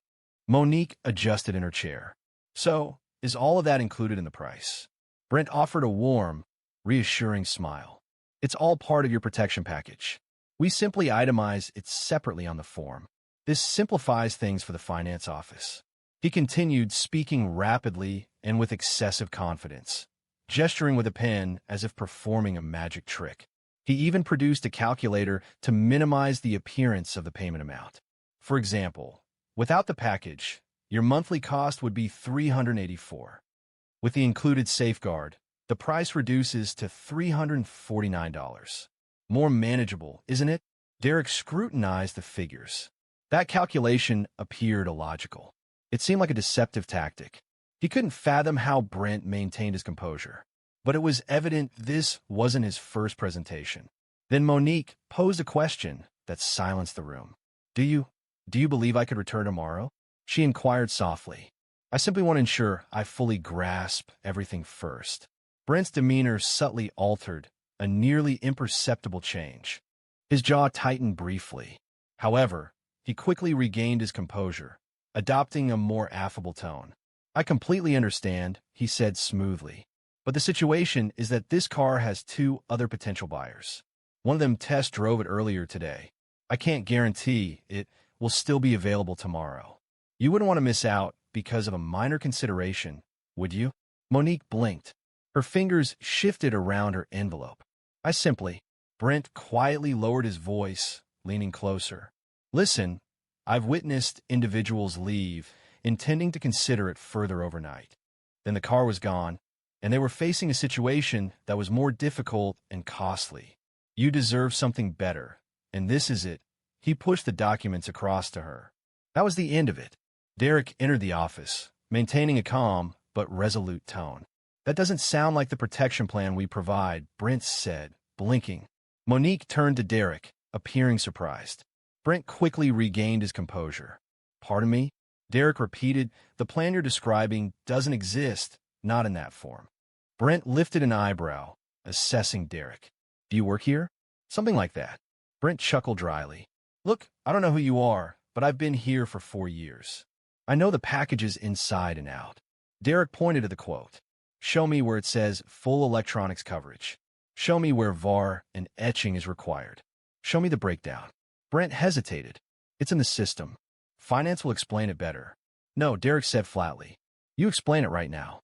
Monique adjusted in her chair. So, is all of that included in the price? Brent offered a warm, reassuring smile. It's all part of your protection package. We simply itemize it separately on the form. This simplifies things for the finance office. He continued, speaking rapidly and with excessive confidence, gesturing with a pen as if performing a magic trick. He even produced a calculator to minimize the appearance of the payment amount. For example, without the package, your monthly cost would be $384. With the included safeguard, the price reduces to $349. More manageable, isn't it? Derek scrutinized the figures. That calculation appeared illogical. It seemed like a deceptive tactic. He couldn't fathom how Brent maintained his composure. But it was evident this wasn't his first presentation. Then Monique posed a question that silenced the room. Do you believe I could return tomorrow? She inquired softly. I simply want to ensure I fully grasp everything first. Brent's demeanor subtly altered, a nearly imperceptible change. His jaw tightened briefly. However, he quickly regained his composure, adopting a more affable tone. I completely understand, he said smoothly. But the situation is that this car has two other potential buyers. One of them test drove it earlier today. I can't guarantee it will still be available tomorrow. You wouldn't want to miss out because of a minor consideration, would you? Monique blinked. Her fingers shifted around her envelope. Brent quietly lowered his voice, leaning closer. Listen, I've witnessed individuals leave, intending to consider it further overnight. Then the car was gone, and they were facing a situation that was more difficult and costly. You deserve something better, and this is it. He pushed the documents across to her. That was the end of it. Derek entered the office, maintaining a calm but resolute tone. That doesn't sound like the protection plan we provide, Brent said, blinking. Monique turned to Derek, appearing surprised. Brent quickly regained his composure. Pardon me? Derek repeated, the plan you're describing doesn't exist, not in that form. Brent lifted an eyebrow, assessing Derek. Do you work here? Something like that. Brent chuckled dryly. Look, I don't know who you are, but I've been here for 4 years. I know the packages inside and out. Derek pointed to the quote. Show me where it says full electronics coverage. Show me where VAR and etching is required. Show me the breakdown. Brent hesitated. It's in the system. Finance will explain it better. No, Derek said flatly. You explain it right now.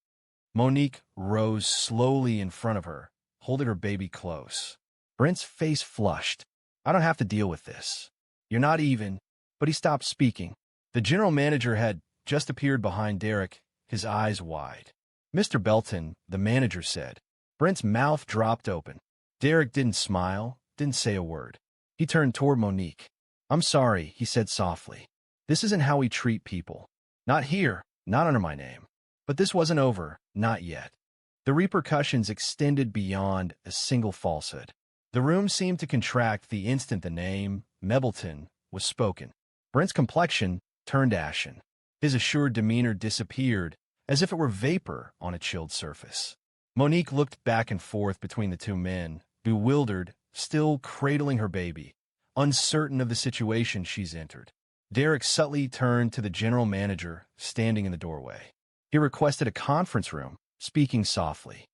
Monique rose slowly in front of her, holding her baby close. Brent's face flushed. I don't have to deal with this. You're not even. But he stopped speaking. The general manager had just appeared behind Derek, his eyes wide. Mr. Belton, the manager said. Brent's mouth dropped open. Derek didn't smile, didn't say a word. He turned toward Monique. I'm sorry, he said softly. This isn't how we treat people. Not here, not under my name. But this wasn't over, not yet. The repercussions extended beyond a single falsehood. The room seemed to contract the instant the name, Mebleton, was spoken. Brent's complexion turned ashen. His assured demeanor disappeared, as if it were vapor on a chilled surface. Monique looked back and forth between the two men, bewildered, still cradling her baby, uncertain of the situation she's entered. Derek subtly turned to the general manager, standing in the doorway. He requested a conference room, speaking softly.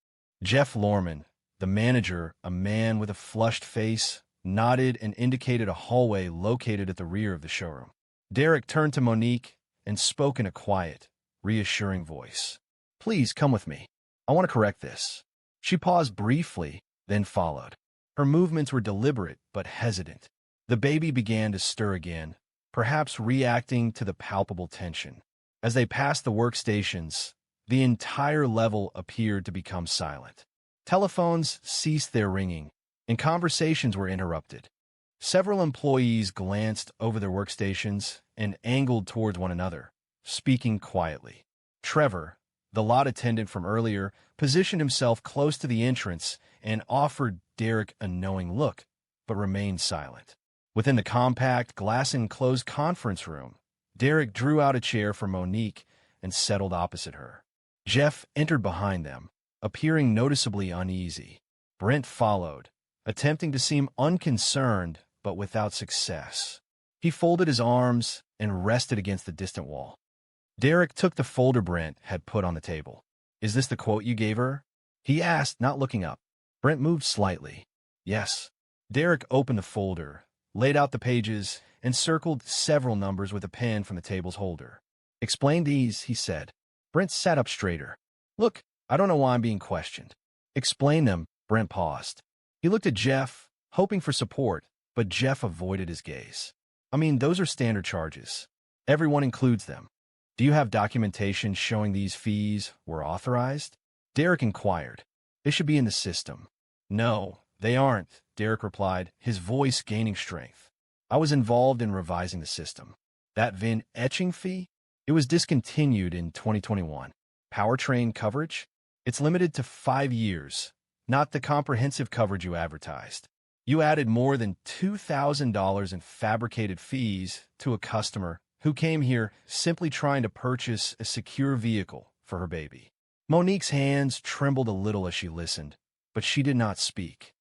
Jeff Lorman, the manager, a man with a flushed face, nodded and indicated a hallway located at the rear of the showroom. Derek turned to Monique and spoke in a quiet, reassuring voice. Please come with me. I want to correct this. She paused briefly, then followed. Her movements were deliberate but hesitant. The baby began to stir again, perhaps reacting to the palpable tension. As they passed the workstations, the entire level appeared to become silent. Telephones ceased their ringing, and conversations were interrupted. Several employees glanced over their workstations and angled towards one another, speaking quietly. Trevor, the lot attendant from earlier, positioned himself close to the entrance and offered Derek a knowing look, but remained silent. Within the compact, glass-enclosed conference room, Derek drew out a chair for Monique and settled opposite her. Jeff entered behind them, appearing noticeably uneasy. Brent followed, attempting to seem unconcerned but without success. He folded his arms and rested against the distant wall. Derek took the folder Brent had put on the table. "Is this the quote you gave her?" he asked, not looking up. Brent moved slightly. "Yes." Derek opened the folder, laid out the pages, and circled several numbers with a pen from the table's holder. "Explain these," he said. Brent sat up straighter. "Look, I don't know why I'm being questioned." "Explain them." Brent paused. He looked at Jeff, hoping for support, but Jeff avoided his gaze. "I mean, those are standard charges. Everyone includes them. Do you have documentation showing these fees were authorized?" Derek inquired. "They should be in the system." "No, they aren't," Derek replied, his voice gaining strength. "I was involved in revising the system. That VIN etching fee? It was discontinued in 2021. Powertrain coverage? It's limited to 5 years, not the comprehensive coverage you advertised. You added more than $2,000 in fabricated fees to a customer who came here simply trying to purchase a secure vehicle for her baby." Monique's hands trembled a little as she listened, but she did not speak.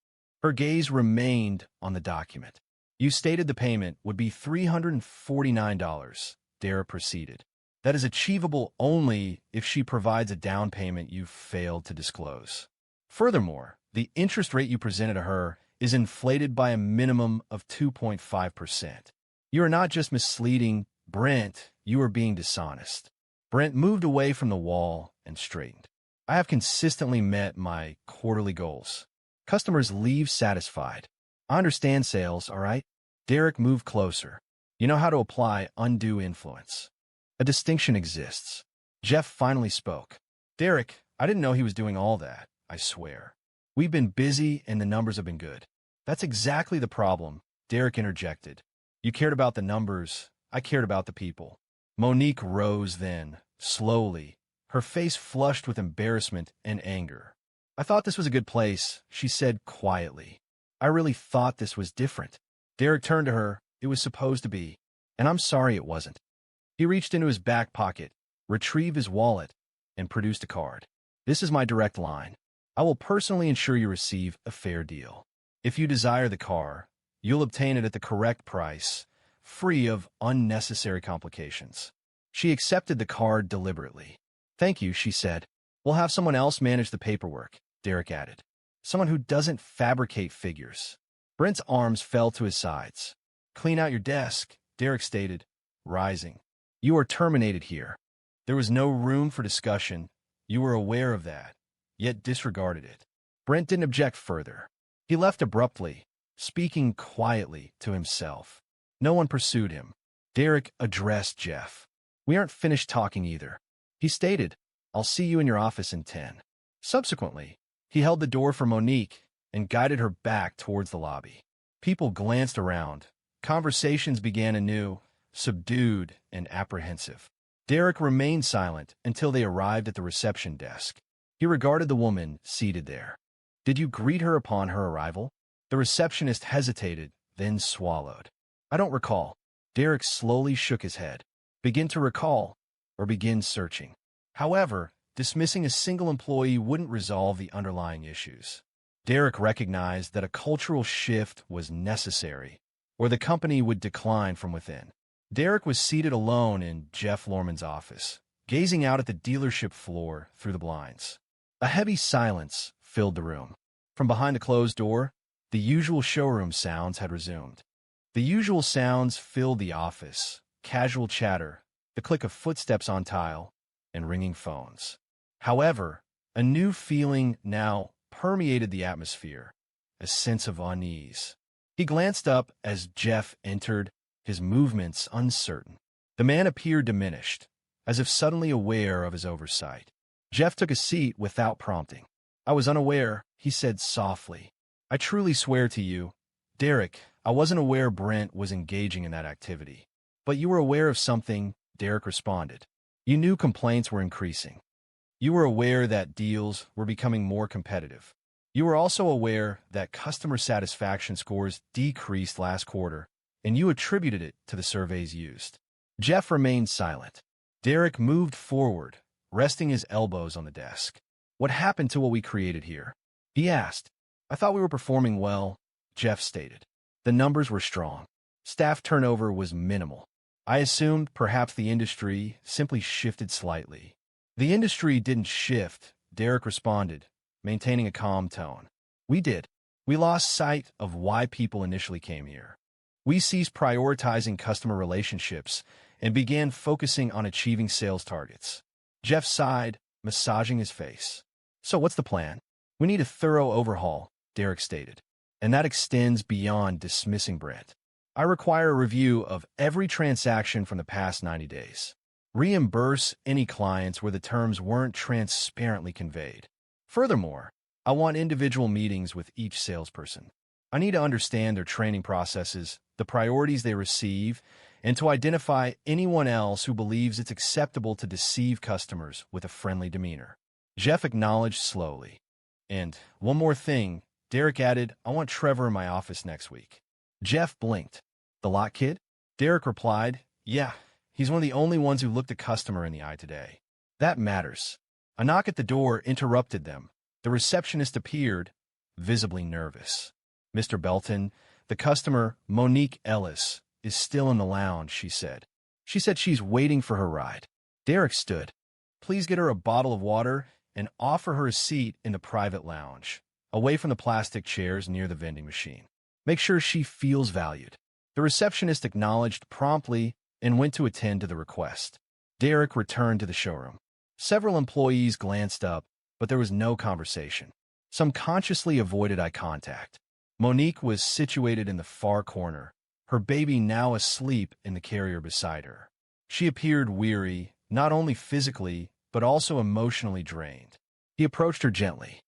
Her gaze remained on the document. "You stated the payment would be $349, Derek proceeded. "That is achievable only if she provides a down payment you failed to disclose. Furthermore, the interest rate you presented to her is inflated by a minimum of 2.5%. You are not just misleading Brent, you are being dishonest." Brent moved away from the wall and straightened. "I have consistently met my quarterly goals. Customers leave satisfied. I understand sales, all right?" Derek moved closer. "You know how to apply undue influence. A distinction exists." Jeff finally spoke. "Derek, I didn't know he was doing all that, I swear. We've been busy and the numbers have been good." "That's exactly the problem," Derek interjected. "You cared about the numbers, I cared about the people." Monique rose then, slowly, her face flushed with embarrassment and anger. "I thought this was a good place," she said quietly. "I really thought this was different." Derek turned to her. "It was supposed to be, and I'm sorry it wasn't." He reached into his back pocket, retrieved his wallet, and produced a card. "This is my direct line. I will personally ensure you receive a fair deal. If you desire the car, you'll obtain it at the correct price, free of unnecessary complications." She accepted the card deliberately. "Thank you," she said. "We'll have someone else manage the paperwork," Derek added. "Someone who doesn't fabricate figures." Brent's arms fell to his sides. "Clean out your desk," Derek stated, rising. "You are terminated here." There was no room for discussion. You were aware of that, yet disregarded it. Brent didn't object further. He left abruptly, speaking quietly to himself. No one pursued him. Derek addressed Jeff. "We aren't finished talking either," he stated. "I'll see you in your office in 10. Subsequently, he held the door for Monique and guided her back towards the lobby. People glanced around. Conversations began anew, subdued and apprehensive. Derek remained silent until they arrived at the reception desk. He regarded the woman seated there. "Did you greet her upon her arrival?" The receptionist hesitated, then swallowed. "I don't recall." Derek slowly shook his head. "Begin to recall, or begin searching." However, dismissing a single employee wouldn't resolve the underlying issues. Derek recognized that a cultural shift was necessary, or the company would decline from within. Derek was seated alone in Jeff Lorman's office, gazing out at the dealership floor through the blinds. A heavy silence filled the room. From behind the closed door, the usual showroom sounds had resumed. The usual sounds filled the office: casual chatter, the click of footsteps on tile, and ringing phones. However, a new feeling now permeated the atmosphere, a sense of unease. He glanced up as Jeff entered, his movements uncertain. The man appeared diminished, as if suddenly aware of his oversight. Jeff took a seat without prompting. "I was unaware," he said softly. "I truly swear to you, Derek, I wasn't aware Brent was engaging in that activity." "But you were aware of something," Derek responded. "You knew complaints were increasing. You were aware that deals were becoming more competitive. You were also aware that customer satisfaction scores decreased last quarter, and you attributed it to the surveys used." Jeff remained silent. Derek moved forward, resting his elbows on the desk. "What happened to what we created here?" he asked. I thought we were performing well, Jeff stated. The numbers were strong. Staff turnover was minimal. I assumed perhaps the industry simply shifted slightly. The industry didn't shift, Derek responded, maintaining a calm tone. We did. We lost sight of why people initially came here. We ceased prioritizing customer relationships and began focusing on achieving sales targets. Jeff sighed, massaging his face. So what's the plan? We need a thorough overhaul, Derek stated. And that extends beyond dismissing Brent. I require a review of every transaction from the past 90 days. Reimburse any clients where the terms weren't transparently conveyed. Furthermore, I want individual meetings with each salesperson. I need to understand their training processes, the priorities they receive, and to identify anyone else who believes it's acceptable to deceive customers with a friendly demeanor. Jeff acknowledged slowly. And one more thing, Derek added, I want Trevor in my office next week. Jeff blinked. The lot kid? Derek replied, yeah, he's one of the only ones who looked a customer in the eye today. That matters. A knock at the door interrupted them. The receptionist appeared, visibly nervous. Mr. Belton, the customer, Monique Ellis, is still in the lounge, she said. She said she's waiting for her ride. Derek stood. Please get her a bottle of water and offer her a seat in the private lounge, away from the plastic chairs near the vending machine. Make sure she feels valued. The receptionist acknowledged promptly and went to attend to the request. Derek returned to the showroom. Several employees glanced up, but there was no conversation. Some consciously avoided eye contact. Monique was situated in the far corner, her baby now asleep in the carrier beside her. She appeared weary, not only physically, but also emotionally drained. He approached her gently.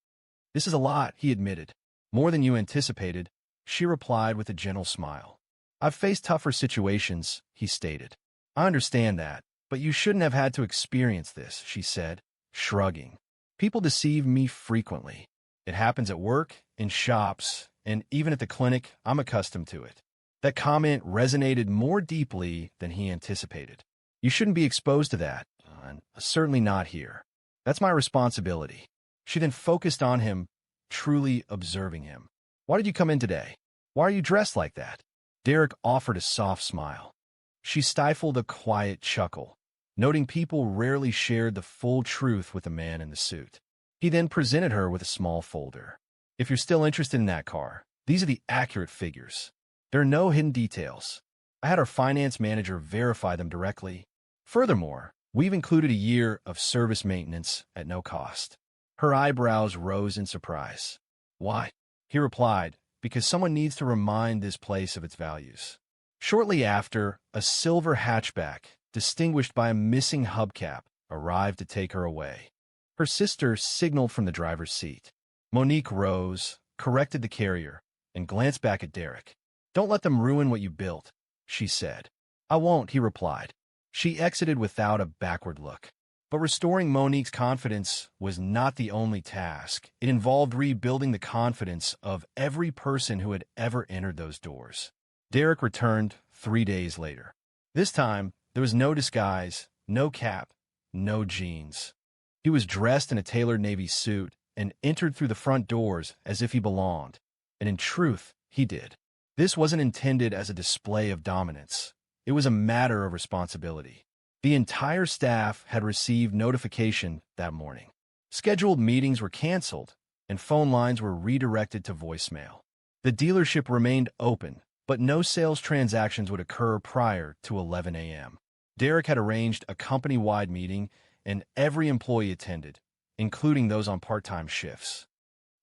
This is a lot, he admitted. More than you anticipated, she replied with a gentle smile. I've faced tougher situations, he stated. I understand that, but you shouldn't have had to experience this, she said, shrugging. People deceive me frequently. It happens at work, in shops, and even at the clinic. I'm accustomed to it. That comment resonated more deeply than he anticipated. You shouldn't be exposed to that, certainly not here. That's my responsibility. She then focused on him, truly observing him. Why did you come in today? Why are you dressed like that? Derek offered a soft smile. She stifled a quiet chuckle, noting people rarely shared the full truth with the man in the suit. He then presented her with a small folder. If you're still interested in that car, these are the accurate figures. There are no hidden details. I had our finance manager verify them directly. Furthermore, we've included a year of service maintenance at no cost. Her eyebrows rose in surprise. Why? He replied, because someone needs to remind this place of its values. Shortly after, a silver hatchback, distinguished by a missing hubcap, arrived to take her away. Her sister signaled from the driver's seat. Monique rose, corrected the carrier, and glanced back at Derek. Don't let them ruin what you built, she said. I won't, he replied. She exited without a backward look. But restoring Monique's confidence was not the only task. It involved rebuilding the confidence of every person who had ever entered those doors. Derek returned 3 days later. This time, there was no disguise, no cap, no jeans. He was dressed in a tailored navy suit and entered through the front doors as if he belonged. And in truth, he did. This wasn't intended as a display of dominance. It was a matter of responsibility. The entire staff had received notification that morning. Scheduled meetings were canceled, and phone lines were redirected to voicemail. The dealership remained open, but no sales transactions would occur prior to 11 a.m. Derek had arranged a company-wide meeting, and every employee attended, including those on part-time shifts.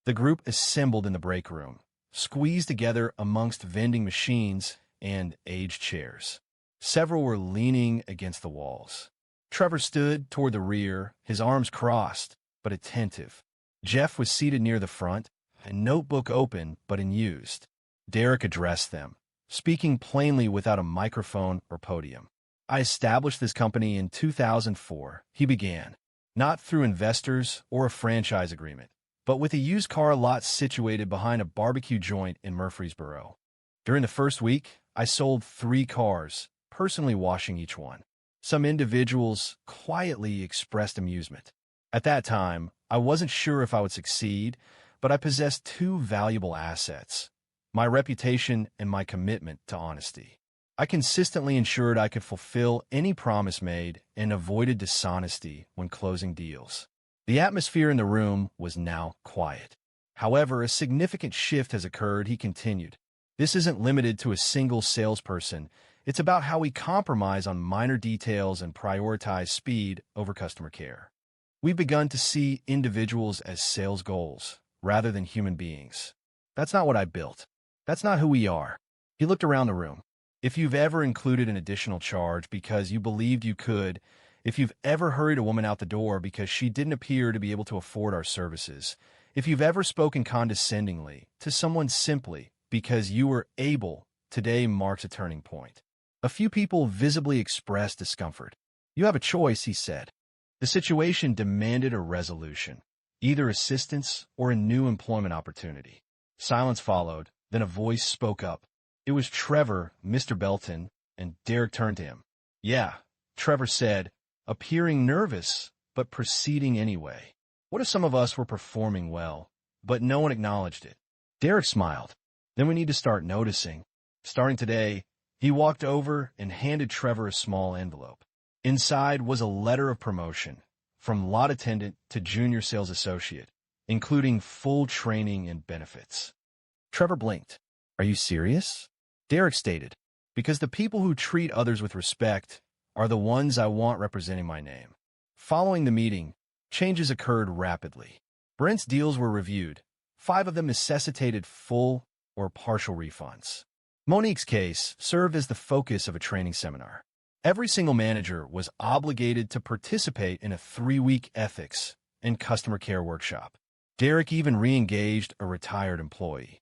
The group assembled in the break room, squeezed together amongst vending machines and aged chairs. Several were leaning against the walls. Trevor stood toward the rear, his arms crossed, but attentive. Jeff was seated near the front, a notebook open but unused. Derek addressed them, speaking plainly without a microphone or podium. I established this company in 2004, he began, not through investors or a franchise agreement, but with a used car lot situated behind a barbecue joint in Murfreesboro. During the first week, I sold 3 cars, personally washing each one. Some individuals quietly expressed amusement. At that time, I wasn't sure if I would succeed, but I possess two valuable assets: my reputation and my commitment to honesty. I consistently ensured I could fulfill any promise made and avoided dishonesty when closing deals. The atmosphere in the room was now quiet. However, a significant shift has occurred, he continued. This isn't limited to a single salesperson. It's about how we compromise on minor details and prioritize speed over customer care. We've begun to see individuals as sales goals rather than human beings. That's not what I built. That's not who we are. He looked around the room. If you've ever included an additional charge because you believed you could, if you've ever hurried a woman out the door because she didn't appear to be able to afford our services, if you've ever spoken condescendingly to someone simply because you were able, today marks a turning point. A few people visibly expressed discomfort. You have a choice, he said. The situation demanded a resolution, either assistance or a new employment opportunity. Silence followed, then a voice spoke up. It was Trevor, Mr. Belton, and Derek turned to him. Yeah, Trevor said, appearing nervous, but proceeding anyway. What if some of us were performing well, but no one acknowledged it? Derek smiled. Then we need to start noticing. Starting today, he walked over and handed Trevor a small envelope. Inside was a letter of promotion, from lot attendant to junior sales associate, including full training and benefits. Trevor blinked. Are you serious? Derek stated, because the people who treat others with respect are the ones I want representing my name. Following the meeting, changes occurred rapidly. Brent's deals were reviewed. 5 of them necessitated full or partial refunds. Monique's case served as the focus of a training seminar. Every single manager was obligated to participate in a 3-week ethics and customer care workshop. Derek even re-engaged a retired employee.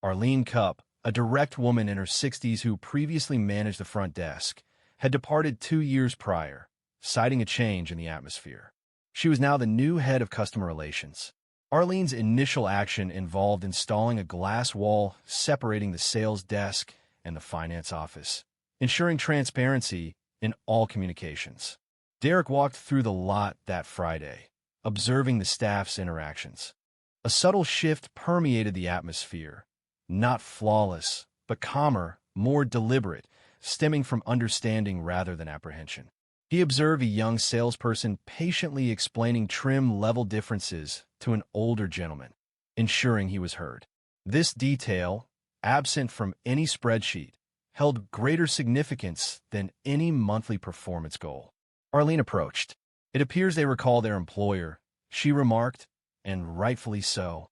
Arlene Cupp, a direct woman in her 60s who previously managed the front desk, had departed 2 years prior, citing a change in the atmosphere. She was now the new head of customer relations. Arlene's initial action involved installing a glass wall separating the sales desk and the finance office, ensuring transparency in all communications. Derek walked through the lot that Friday, observing the staff's interactions. A subtle shift permeated the atmosphere, not flawless, but calmer, more deliberate, stemming from understanding rather than apprehension. He observed a young salesperson patiently explaining trim-level differences to an older gentleman, ensuring he was heard. This detail, absent from any spreadsheet, held greater significance than any monthly performance goal. Arlene approached. It appears they recall their employer, she remarked, and rightfully so.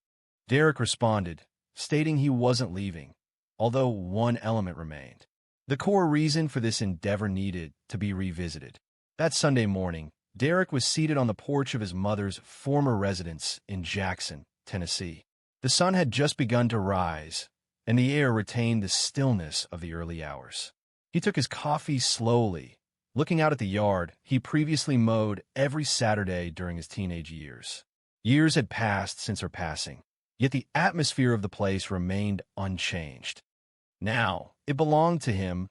Derek responded, stating he wasn't leaving, although one element remained. The core reason for this endeavor needed to be revisited. That Sunday morning, Derek was seated on the porch of his mother's former residence in Jackson, Tennessee. The sun had just begun to rise, and the air retained the stillness of the early hours. He took his coffee slowly, looking out at the yard he previously mowed every Saturday during his teenage years. Years had passed since her passing, yet the atmosphere of the place remained unchanged. Now, it belonged to him,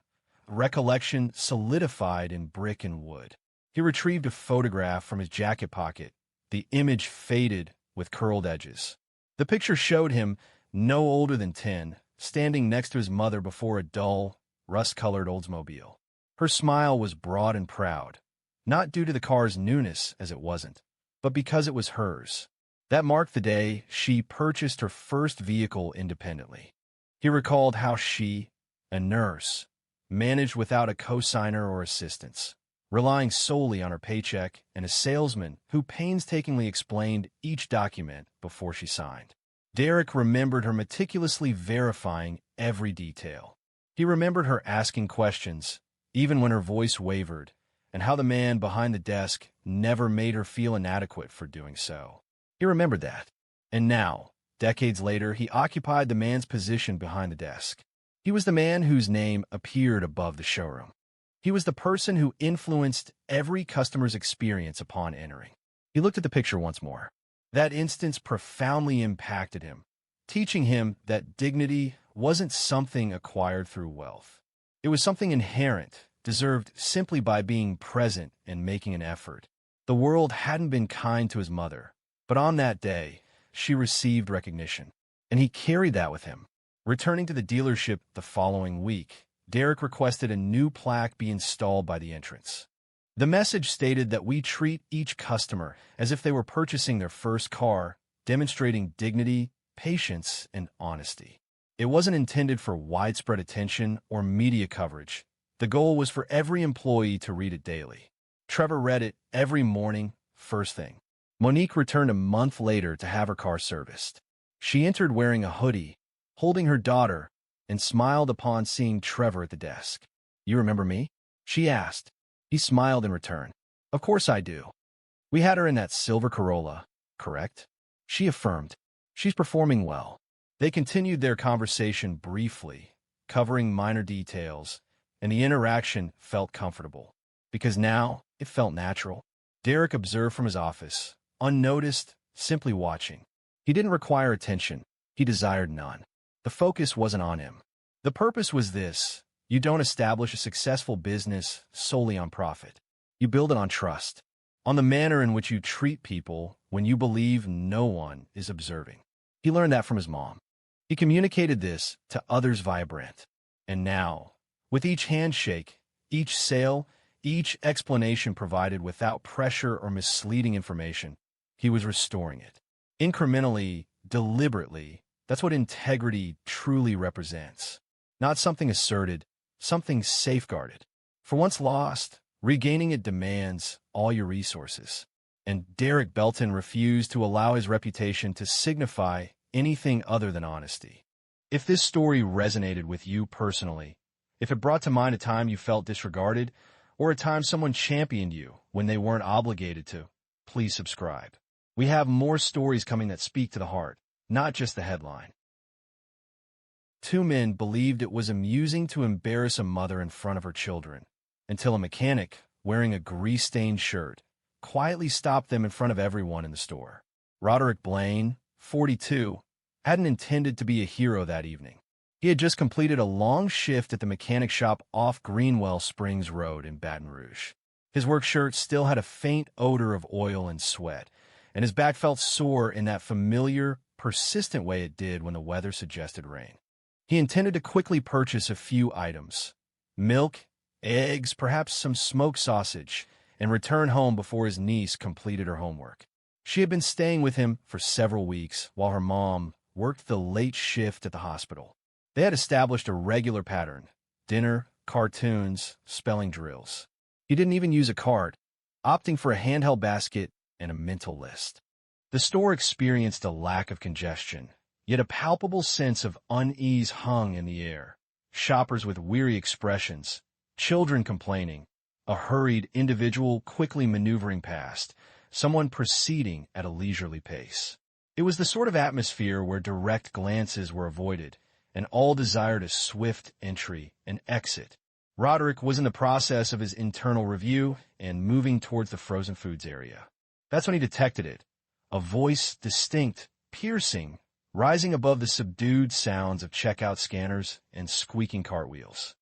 recollection solidified in brick and wood. He retrieved a photograph from his jacket pocket, the image faded with curled edges. The picture showed him, no older than 10, standing next to his mother before a dull, rust-colored Oldsmobile. Her smile was broad and proud, not due to the car's newness as it wasn't, but because it was hers. That marked the day she purchased her first vehicle independently. He recalled how she, a nurse, managed without a cosigner or assistance, relying solely on her paycheck and a salesman who painstakingly explained each document before she signed. Derek remembered her meticulously verifying every detail. He remembered her asking questions, even when her voice wavered, and how the man behind the desk never made her feel inadequate for doing so. He remembered that. And now, decades later, he occupied the man's position behind the desk. He was the man whose name appeared above the showroom. He was the person who influenced every customer's experience upon entering. He looked at the picture once more. That instance profoundly impacted him, teaching him that dignity wasn't something acquired through wealth. It was something inherent, deserved simply by being present and making an effort. The world hadn't been kind to his mother, but on that day, she received recognition, and he carried that with him. Returning to the dealership the following week, Derek requested a new plaque be installed by the entrance. The message stated that we treat each customer as if they were purchasing their first car, demonstrating dignity, patience, and honesty. It wasn't intended for widespread attention or media coverage. The goal was for every employee to read it daily. Trevor read it every morning, first thing. Monique returned a month later to have her car serviced. She entered wearing a hoodie, holding her daughter, and smiled upon seeing Trevor at the desk. "You remember me?" she asked. He smiled in return. "Of course I do. We had her in that silver Corolla, correct?" She affirmed. "She's performing well." They continued their conversation briefly, covering minor details, and the interaction felt comfortable, because now it felt natural. Derek observed from his office, unnoticed, simply watching. He didn't require attention. He desired none. The focus wasn't on him. The purpose was this: you don't establish a successful business solely on profit. You build it on trust, on the manner in which you treat people when you believe no one is observing. He learned that from his mom. He communicated this to others via Brent. And now, with each handshake, each sale, each explanation provided without pressure or misleading information, he was restoring it. Incrementally, deliberately, that's what integrity truly represents. Not something asserted, something safeguarded. For once lost, regaining it demands all your resources. And Derek Belton refused to allow his reputation to signify anything other than honesty. If this story resonated with you personally, if it brought to mind a time you felt disregarded, or a time someone championed you when they weren't obligated to, please subscribe. We have more stories coming that speak to the heart, not just the headline. Two men believed it was amusing to embarrass a mother in front of her children, until a mechanic, wearing a grease-stained shirt, quietly stopped them in front of everyone in the store. Roderick Blaine, 42, hadn't intended to be a hero that evening. He had just completed a long shift at the mechanic shop off Greenwell Springs Road in Baton Rouge. His work shirt still had a faint odor of oil and sweat, and his back felt sore in that familiar, persistent way it did when the weather suggested rain. He intended to quickly purchase a few items: milk, eggs, perhaps some smoked sausage, and return home before his niece completed her homework. She had been staying with him for several weeks while her mom worked the late shift at the hospital. They had established a regular pattern: dinner, cartoons, spelling drills. He didn't even use a card, opting for a handheld basket and a mental list. The store experienced a lack of congestion, yet a palpable sense of unease hung in the air. Shoppers with weary expressions, children complaining, a hurried individual quickly maneuvering past, someone proceeding at a leisurely pace. It was the sort of atmosphere where direct glances were avoided, and all desired a swift entry and exit. Roderick was in the process of his internal review and moving towards the frozen foods area. That's when he detected it, a voice distinct, piercing, rising above the subdued sounds of checkout scanners and squeaking cartwheels.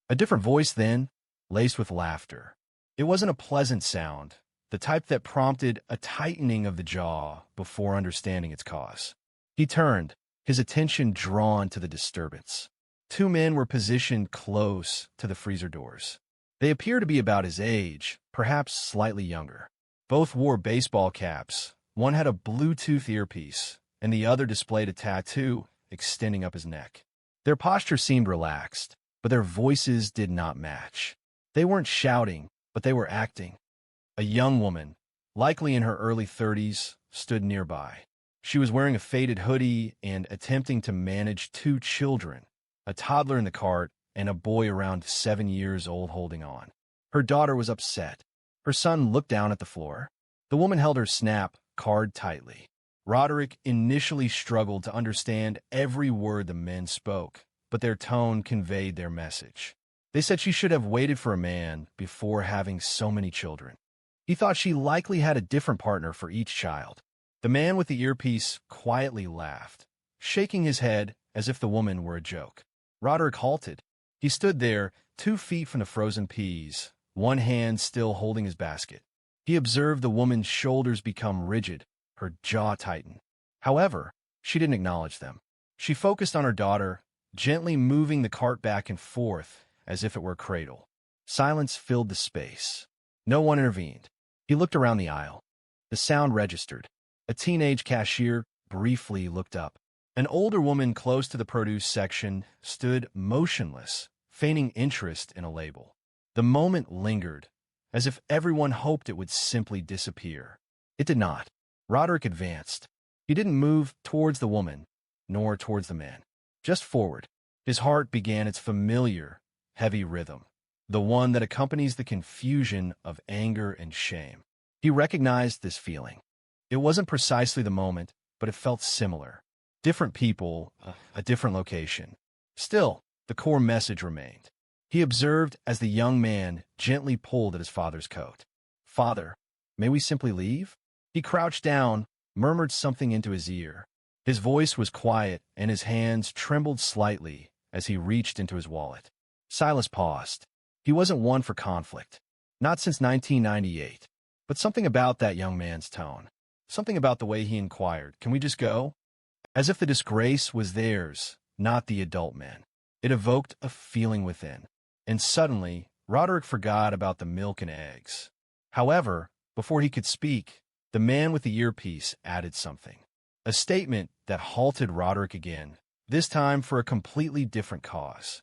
A different voice then, laced with laughter. It wasn't a pleasant sound, the type that prompted a tightening of the jaw before understanding its cause. He turned, his attention drawn to the disturbance. Two men were positioned close to the freezer doors. They appeared to be about his age, perhaps slightly younger. Both wore baseball caps. One had a Bluetooth earpiece, and the other displayed a tattoo extending up his neck. Their posture seemed relaxed, but their voices did not match. They weren't shouting, but they were acting. A young woman, likely in her early 30s, stood nearby. She was wearing a faded hoodie and attempting to manage two children, a toddler in the cart and a boy around 7 years old holding on. Her daughter was upset. Her son looked down at the floor. The woman held her Snap card tightly. Roderick initially struggled to understand every word the men spoke, but their tone conveyed their message. They said she should have waited for a man before having so many children. He thought she likely had a different partner for each child. The man with the earpiece quietly laughed, shaking his head as if the woman were a joke. Roderick halted. He stood there, 2 feet from the frozen peas, one hand still holding his basket. He observed the woman's shoulders become rigid, her jaw tighten. However, she didn't acknowledge them. She focused on her daughter, gently moving the cart back and forth as if it were a cradle. Silence filled the space. No one intervened. He looked around the aisle. The sound registered. A teenage cashier briefly looked up. An older woman close to the produce section stood motionless, feigning interest in a label. The moment lingered, as if everyone hoped it would simply disappear. It did not. Roderick advanced. He didn't move towards the woman, nor towards the man. Just forward. His heart began its familiar, heavy rhythm, the one that accompanies the confusion of anger and shame. He recognized this feeling. It wasn't precisely the moment, but it felt similar. Different people, a different location. Still, the core message remained. He observed as the young man gently pulled at his father's coat. "Father, may we simply leave?" He crouched down, murmured something into his ear. His voice was quiet, and his hands trembled slightly as he reached into his wallet. Silas paused. He wasn't one for conflict. Not since 1998. But something about that young man's tone. Something about the way he inquired, "Can we just go?" As if the disgrace was theirs, not the adult men. It evoked a feeling within. And suddenly, Roderick forgot about the milk and eggs. However, before he could speak, the man with the earpiece added something. A statement that halted Roderick again, this time for a completely different cause.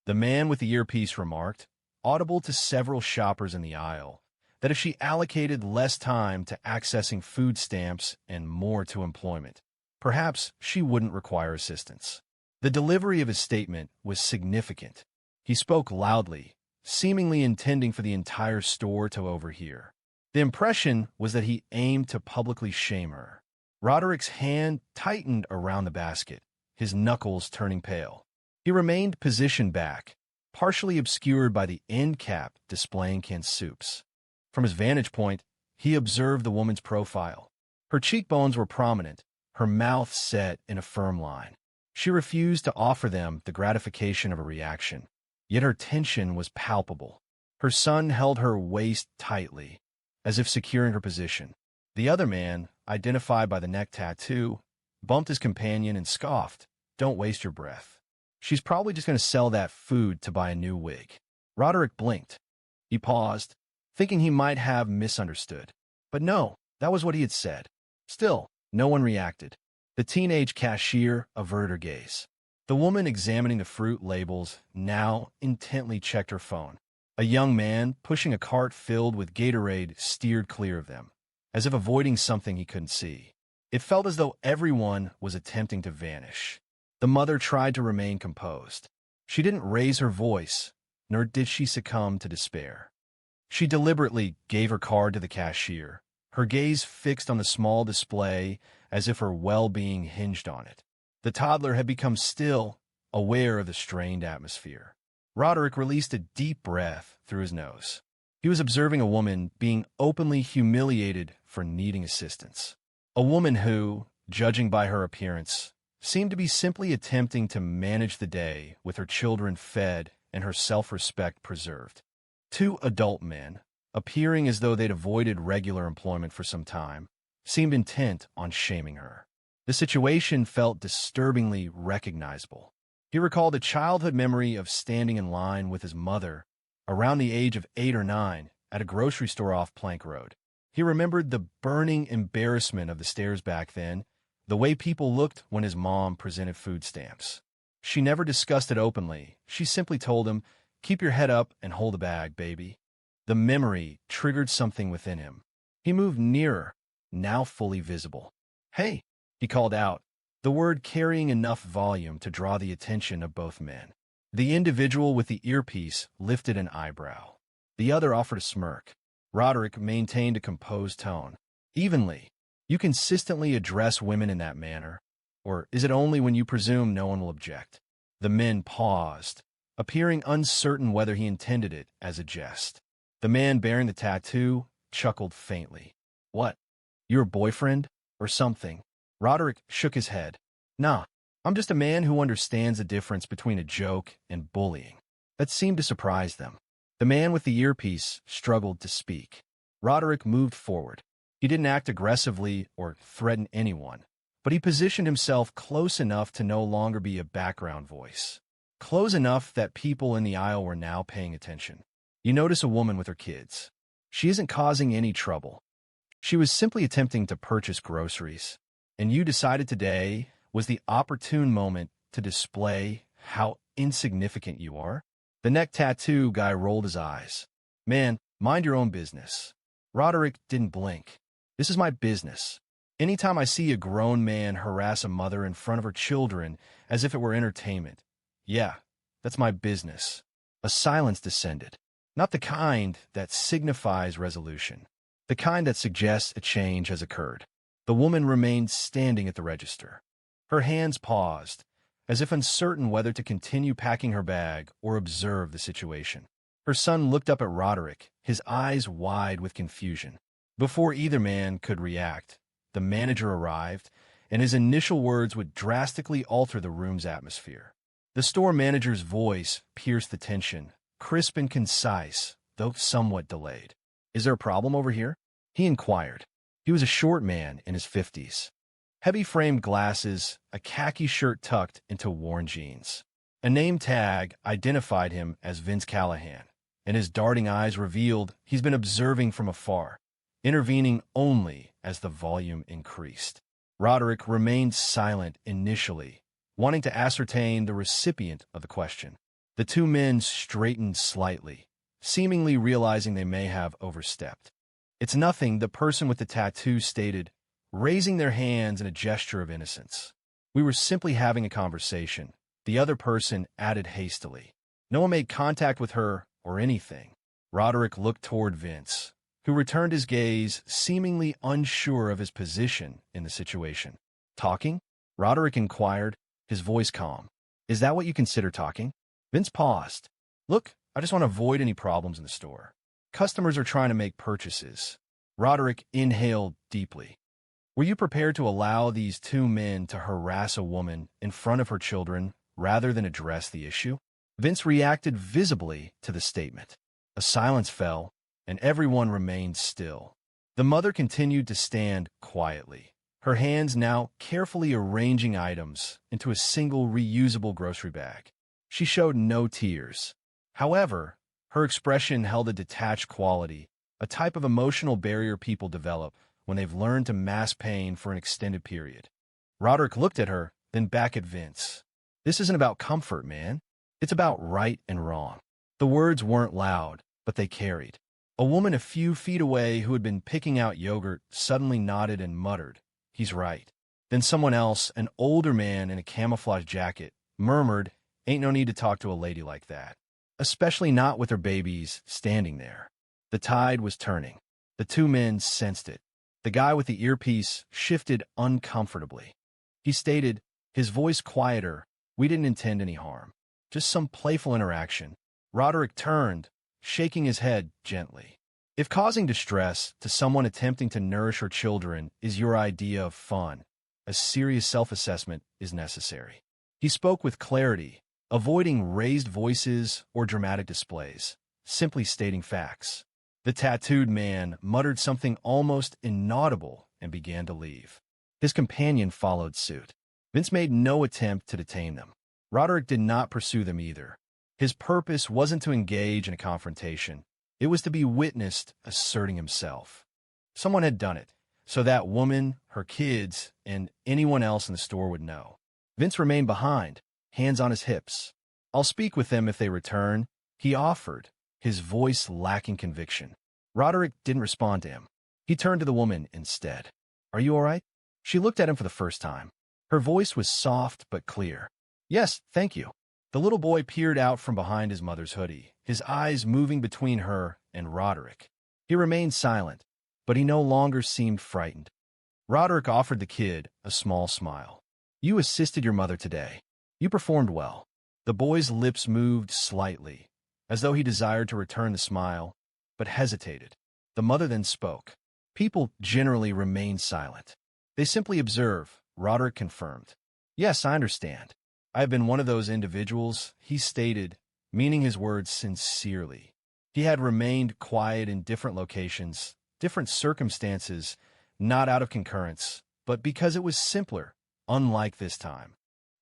The man with the earpiece remarked, audible to several shoppers in the aisle, that if she allocated less time to accessing food stamps and more to employment, perhaps she wouldn't require assistance. The delivery of his statement was significant. He spoke loudly, seemingly intending for the entire store to overhear. The impression was that he aimed to publicly shame her. Roderick's hand tightened around the basket, his knuckles turning pale. He remained positioned back, partially obscured by the end cap displaying canned soups. From his vantage point, he observed the woman's profile. Her cheekbones were prominent, her mouth set in a firm line. She refused to offer them the gratification of a reaction, yet her tension was palpable. Her son held her waist tightly, as if securing her position. The other man, identified by the neck tattoo, bumped his companion and scoffed, "Don't waste your breath. She's probably just going to sell that food to buy a new wig." Roderick blinked. He paused, thinking he might have misunderstood. But no, that was what he had said. Still, no one reacted. The teenage cashier averted her gaze. The woman examining the fruit labels now intently checked her phone. A young man pushing a cart filled with Gatorade steered clear of them, as if avoiding something he couldn't see. It felt as though everyone was attempting to vanish. The mother tried to remain composed. She didn't raise her voice, nor did she succumb to despair. She deliberately gave her card to the cashier, her gaze fixed on the small display as if her well-being hinged on it. The toddler had become still, aware of the strained atmosphere. Roderick released a deep breath through his nose. He was observing a woman being openly humiliated for needing assistance. A woman who, judging by her appearance, seemed to be simply attempting to manage the day with her children fed and her self-respect preserved. Two adult men, appearing as though they'd avoided regular employment for some time, seemed intent on shaming her. The situation felt disturbingly recognizable. He recalled a childhood memory of standing in line with his mother around the age of 8 or 9 at a grocery store off Plank Road. He remembered the burning embarrassment of the stairs back then, the way people looked when his mom presented food stamps. She never discussed it openly. She simply told him, "Keep your head up and hold the bag, baby." The memory triggered something within him. He moved nearer, now fully visible. "Hey," he called out, the word carrying enough volume to draw the attention of both men. The individual with the earpiece lifted an eyebrow. The other offered a smirk. Roderick maintained a composed tone. "Evenly, you consistently address women in that manner, or is it only when you presume no one will object?" The men paused, appearing uncertain whether he intended it as a jest. The man bearing the tattoo chuckled faintly. "What? Your boyfriend? Or something?" Roderick shook his head. "Nah, I'm just a man who understands the difference between a joke and bullying." That seemed to surprise them. The man with the earpiece struggled to speak. Roderick moved forward. He didn't act aggressively or threaten anyone, but he positioned himself close enough to no longer be a background voice. Close enough that people in the aisle were now paying attention. You notice a woman with her kids. She isn't causing any trouble. She was simply attempting to purchase groceries. And you decided today was the opportune moment to display how insignificant you are? The neck tattoo guy rolled his eyes. Man, mind your own business. Roderick didn't blink. This is my business. Anytime I see a grown man harass a mother in front of her children as if it were entertainment, yeah, that's my business. A silence descended. Not the kind that signifies resolution. The kind that suggests a change has occurred. The woman remained standing at the register. Her hands paused, as if uncertain whether to continue packing her bag or observe the situation. Her son looked up at Roderick, his eyes wide with confusion. Before either man could react, the manager arrived, and his initial words would drastically alter the room's atmosphere. The store manager's voice pierced the tension, crisp and concise, though somewhat delayed. "Is there a problem over here?" he inquired. He was a short man in his 50s. Heavy-framed glasses, a khaki shirt tucked into worn jeans. A name tag identified him as Vince Callahan, and his darting eyes revealed he's been observing from afar, intervening only as the volume increased. Roderick remained silent initially, wanting to ascertain the recipient of the question. The two men straightened slightly, seemingly realizing they may have overstepped. "It's nothing," the person with the tattoo stated, raising their hands in a gesture of innocence. "We were simply having a conversation," the other person added hastily. "No one made contact with her or anything." Roderick looked toward Vince, who returned his gaze, seemingly unsure of his position in the situation. "Talking?" Roderick inquired, his voice calm. "Is that what you consider talking?" Vince paused. "Look, I just want to avoid any problems in the store. Customers are trying to make purchases." Roderick inhaled deeply. "Were you prepared to allow these two men to harass a woman in front of her children rather than address the issue?" Vince reacted visibly to the statement. A silence fell, and everyone remained still. The mother continued to stand quietly, her hands now carefully arranging items into a single reusable grocery bag. She showed no tears. However, her expression held a detached quality, a type of emotional barrier people develop when they've learned to mask pain for an extended period. Roderick looked at her, then back at Vince. "This isn't about comfort, man. It's about right and wrong." The words weren't loud, but they carried. A woman a few feet away who had been picking out yogurt suddenly nodded and muttered, "He's right." Then someone else, an older man in a camouflage jacket, murmured, "Ain't no need to talk to a lady like that. Especially not with her babies standing there." The tide was turning. The two men sensed it. The guy with the earpiece shifted uncomfortably. He stated, his voice quieter, "We didn't intend any harm. Just some playful interaction." Roderick turned, shaking his head gently. "If causing distress to someone attempting to nourish her children is your idea of fun, a serious self-assessment is necessary." He spoke with clarity, avoiding raised voices or dramatic displays, simply stating facts. The tattooed man muttered something almost inaudible and began to leave. His companion followed suit. Vince made no attempt to detain them. Roderick did not pursue them either. His purpose wasn't to engage in a confrontation. It was to be witnessed asserting himself. Someone had done it, so that woman, her kids, and anyone else in the store would know. Vince remained behind, hands on his hips. "I'll speak with them if they return," he offered, his voice lacking conviction. Roderick didn't respond to him. He turned to the woman instead. "Are you all right?" She looked at him for the first time. Her voice was soft but clear. "Yes, thank you." The little boy peered out from behind his mother's hoodie, his eyes moving between her and Roderick. He remained silent, but he no longer seemed frightened. Roderick offered the kid a small smile. "You assisted your mother today. You performed well." The boy's lips moved slightly, as though he desired to return the smile, but hesitated. The mother then spoke. People generally remain silent. They simply observe, Roderick confirmed. "Yes, I understand. I have been one of those individuals," he stated, meaning his words sincerely. He had remained quiet in different locations, different circumstances, not out of concurrence, but because it was simpler, unlike this time.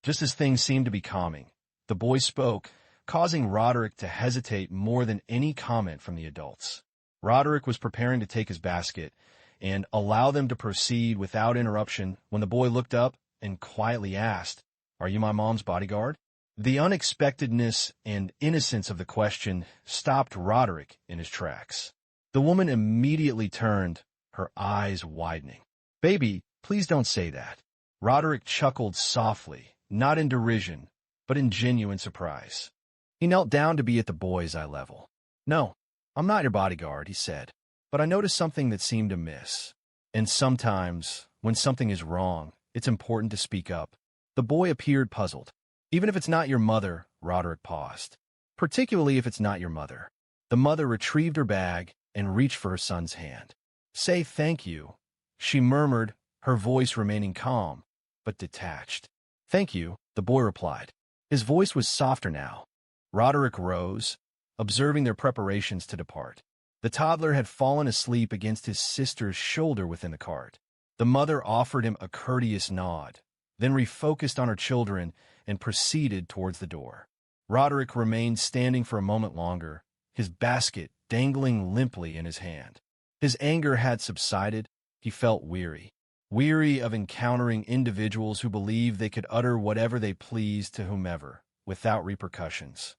Just as things seemed to be calming, the boy spoke, causing Roderick to hesitate more than any comment from the adults. Roderick was preparing to take his basket and allow them to proceed without interruption when the boy looked up and quietly asked, "Are you my mom's bodyguard?" The unexpectedness and innocence of the question stopped Roderick in his tracks. The woman immediately turned, her eyes widening. "Baby, please don't say that." Roderick chuckled softly, not in derision, but in genuine surprise. He knelt down to be at the boy's eye level. "No, I'm not your bodyguard," he said, "but I noticed something that seemed amiss. And sometimes, when something is wrong, it's important to speak up." The boy appeared puzzled. "Even if it's not your mother," Roderick paused. "Particularly if it's not your mother." The mother retrieved her bag and reached for her son's hand. "Say thank you," she murmured, her voice remaining calm, but detached. "Thank you," the boy replied. His voice was softer now. Roderick rose, observing their preparations to depart. The toddler had fallen asleep against his sister's shoulder within the cart. The mother offered him a courteous nod, then refocused on her children and proceeded towards the door. Roderick remained standing for a moment longer, his basket dangling limply in his hand. His anger had subsided. He felt weary. Weary of encountering individuals who believed they could utter whatever they pleased to whomever, without repercussions.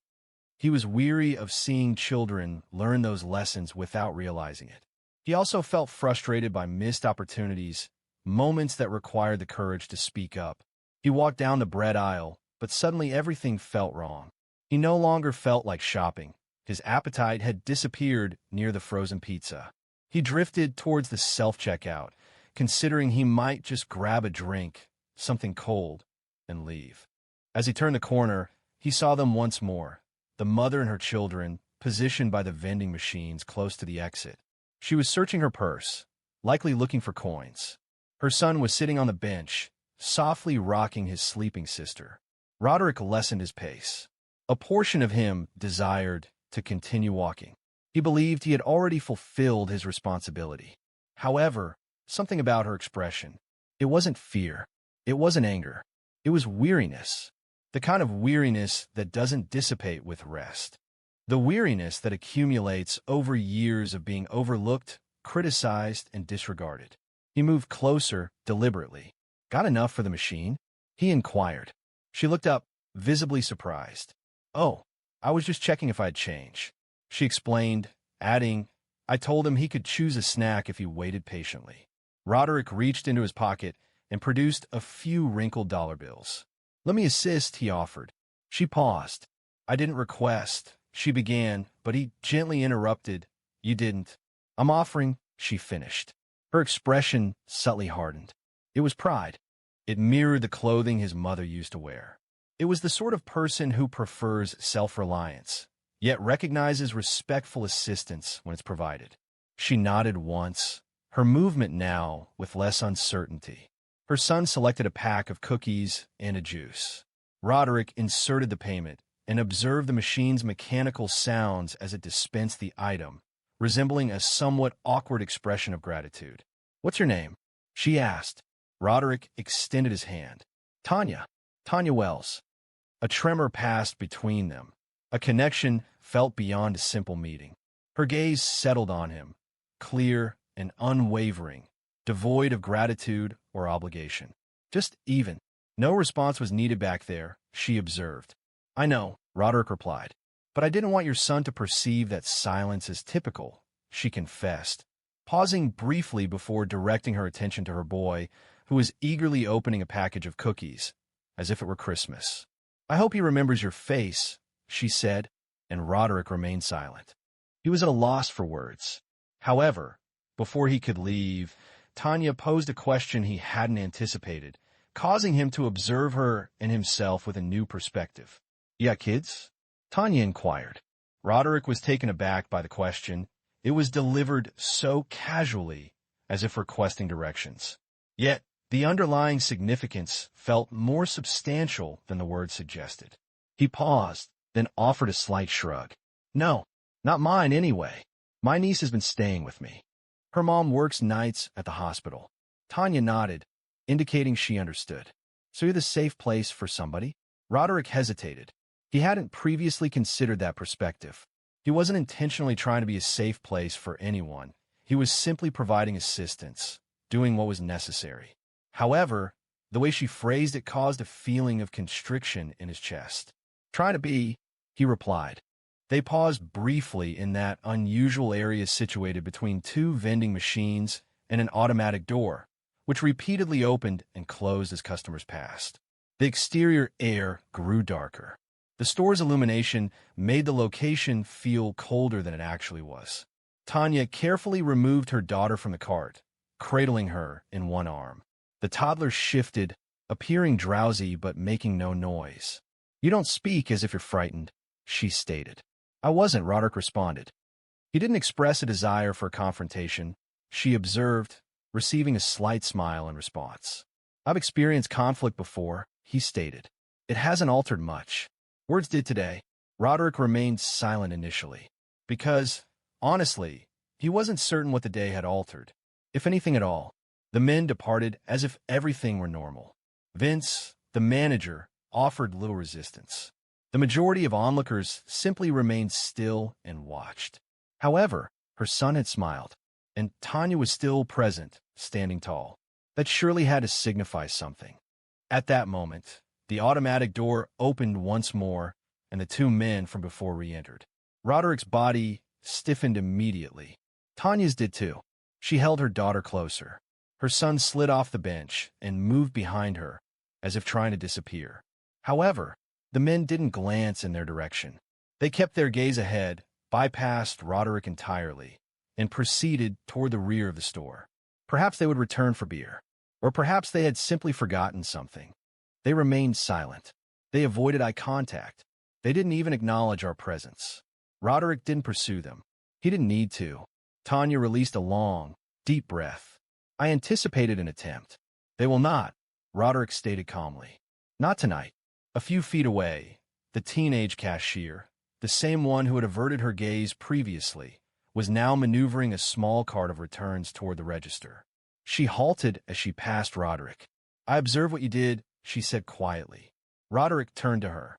He was weary of seeing children learn those lessons without realizing it. He also felt frustrated by missed opportunities, moments that required the courage to speak up. He walked down the bread aisle, but suddenly everything felt wrong. He no longer felt like shopping. His appetite had disappeared near the frozen pizza. He drifted towards the self-checkout, considering he might just grab a drink, something cold, and leave. As he turned the corner, he saw them once more, the mother and her children, positioned by the vending machines close to the exit. She was searching her purse, likely looking for coins. Her son was sitting on the bench, softly rocking his sleeping sister. Roderick lessened his pace. A portion of him desired to continue walking. He believed he had already fulfilled his responsibility. However, something about her expression. It wasn't fear. It wasn't anger. It was weariness. The kind of weariness that doesn't dissipate with rest. The weariness that accumulates over years of being overlooked, criticized, and disregarded. He moved closer, deliberately. "Got enough for the machine?" he inquired. She looked up, visibly surprised. "Oh, I was just checking if I'd change," she explained, adding, "I told him he could choose a snack if he waited patiently." Roderick reached into his pocket and produced a few wrinkled dollar bills. "Let me assist," he offered. She paused. "I didn't request," she began, but he gently interrupted. "You didn't." "I'm offering," she finished. Her expression subtly hardened. It was pride. It mirrored the clothing his mother used to wear. It was the sort of person who prefers self-reliance, yet recognizes respectful assistance when it's provided. She nodded once, her movement now with less uncertainty. Her son selected a pack of cookies and a juice. Roderick inserted the payment and observed the machine's mechanical sounds as it dispensed the item, resembling a somewhat awkward expression of gratitude. "What's your name?" she asked. Roderick extended his hand. "Tanya. Tanya Wells." A tremor passed between them, a connection felt beyond a simple meeting. Her gaze settled on him, clear and unwavering, devoid of gratitude or obligation. Just even. No response was needed back there, she observed. "I know," Roderick replied, "but I didn't want your son to perceive that silence as typical," she confessed, pausing briefly before directing her attention to her boy, who was eagerly opening a package of cookies, as if it were Christmas. "I hope he remembers your face," she said, and Roderick remained silent. He was at a loss for words. However, before he could leave, Tanya posed a question he hadn't anticipated, causing him to observe her and himself with a new perspective. "You got kids?" Tanya inquired. Roderick was taken aback by the question. It was delivered so casually, as if requesting directions. Yet, the underlying significance felt more substantial than the words suggested. He paused, then offered a slight shrug. "No, not mine anyway. My niece has been staying with me. Her mom works nights at the hospital." Tanya nodded, indicating she understood. So you're the safe place for somebody? Roderick hesitated. He hadn't previously considered that perspective. He wasn't intentionally trying to be a safe place for anyone. He was simply providing assistance, doing what was necessary. However, the way she phrased it caused a feeling of constriction in his chest. Trying to be, he replied. They paused briefly in that unusual area situated between two vending machines and an automatic door, which repeatedly opened and closed as customers passed. The exterior air grew darker. The store's illumination made the location feel colder than it actually was. Tanya carefully removed her daughter from the cart, cradling her in one arm. The toddler shifted, appearing drowsy but making no noise. "You don't speak as if you're frightened," she stated. "I wasn't," Roderick responded. He didn't express a desire for a confrontation. She observed, receiving a slight smile in response. "I've experienced conflict before," he stated. "It hasn't altered much. Words did today." Roderick remained silent initially, because, honestly, he wasn't certain what the day had altered, if anything at all. The men departed as if everything were normal. Vince, the manager, offered little resistance. The majority of onlookers simply remained still and watched. However, her son had smiled, and Tanya was still present, standing tall. That surely had to signify something. At that moment, the automatic door opened once more, and the two men from before re-entered. Roderick's body stiffened immediately. Tanya's did too. She held her daughter closer. Her son slid off the bench and moved behind her, as if trying to disappear. However, the men didn't glance in their direction. They kept their gaze ahead, bypassed Roderick entirely, and proceeded toward the rear of the store. Perhaps they would return for beer, or perhaps they had simply forgotten something. They remained silent. They avoided eye contact. They didn't even acknowledge our presence. Roderick didn't pursue them. He didn't need to. Tanya released a long, deep breath. "I anticipated an attempt." "They will not," Roderick stated calmly. "Not tonight." A few feet away, the teenage cashier, the same one who had averted her gaze previously, was now maneuvering a small cart of returns toward the register. She halted as she passed Roderick. "I observed what you did," she said quietly. Roderick turned to her.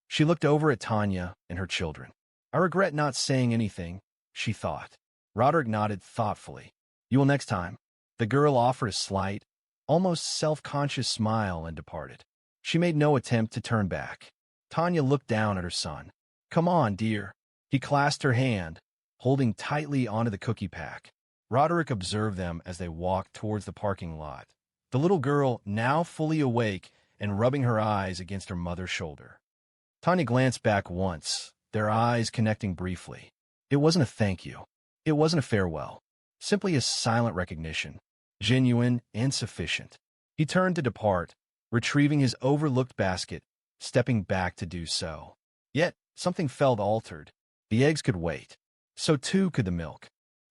She looked over at Tanya and her children. "I regret not saying anything," she thought. Roderick nodded thoughtfully. "You will next time." The girl offered a slight, almost self-conscious smile and departed. She made no attempt to turn back. Tanya looked down at her son. "Come on, dear." He clasped her hand, holding tightly onto the cookie pack. Roderick observed them as they walked towards the parking lot, the little girl now fully awake and rubbing her eyes against her mother's shoulder. Tanya glanced back once, their eyes connecting briefly. It wasn't a thank you. It wasn't a farewell. Simply a silent recognition, genuine and sufficient. He turned to depart, retrieving his overlooked basket, stepping back to do so. Yet, something felt altered. The eggs could wait. So too could the milk.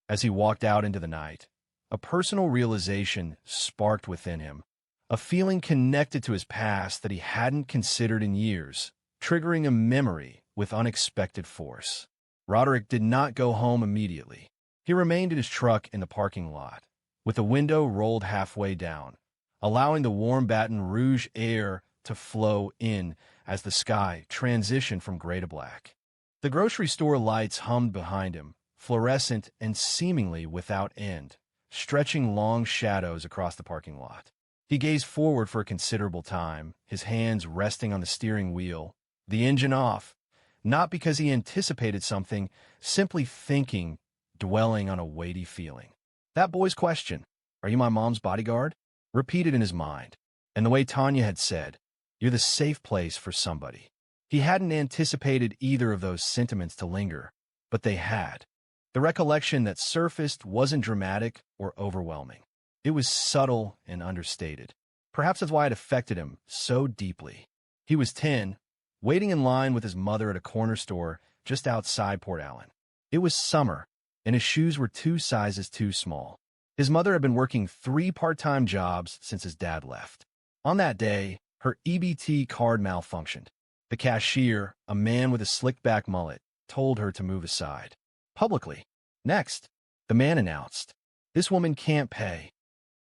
As he walked out into the night, a personal realization sparked within him, a feeling connected to his past that he hadn't considered in years, triggering a memory with unexpected force. Roderick did not go home immediately. He remained in his truck in the parking lot, with the window rolled halfway down, allowing the warm Baton Rouge air to flow in as the sky transitioned from gray to black. The grocery store lights hummed behind him, fluorescent and seemingly without end, stretching long shadows across the parking lot. He gazed forward for a considerable time, his hands resting on the steering wheel, the engine off, not because he anticipated something, simply thinking, dwelling on a weighty feeling. That boy's question, "Are you my mom's bodyguard?" repeated in his mind, and the way Tanya had said, "You're the safe place for somebody." He hadn't anticipated either of those sentiments to linger, but they had. The recollection that surfaced wasn't dramatic or overwhelming. It was subtle and understated. Perhaps that's why it affected him so deeply. He was 10, waiting in line with his mother at a corner store just outside Port Allen. It was summer, and his shoes were 2 sizes too small. His mother had been working 3 part-time jobs since his dad left. On that day, her EBT card malfunctioned. The cashier, a man with a slicked-back mullet, told her to move aside. Publicly. Next, the man announced, "This woman can't pay."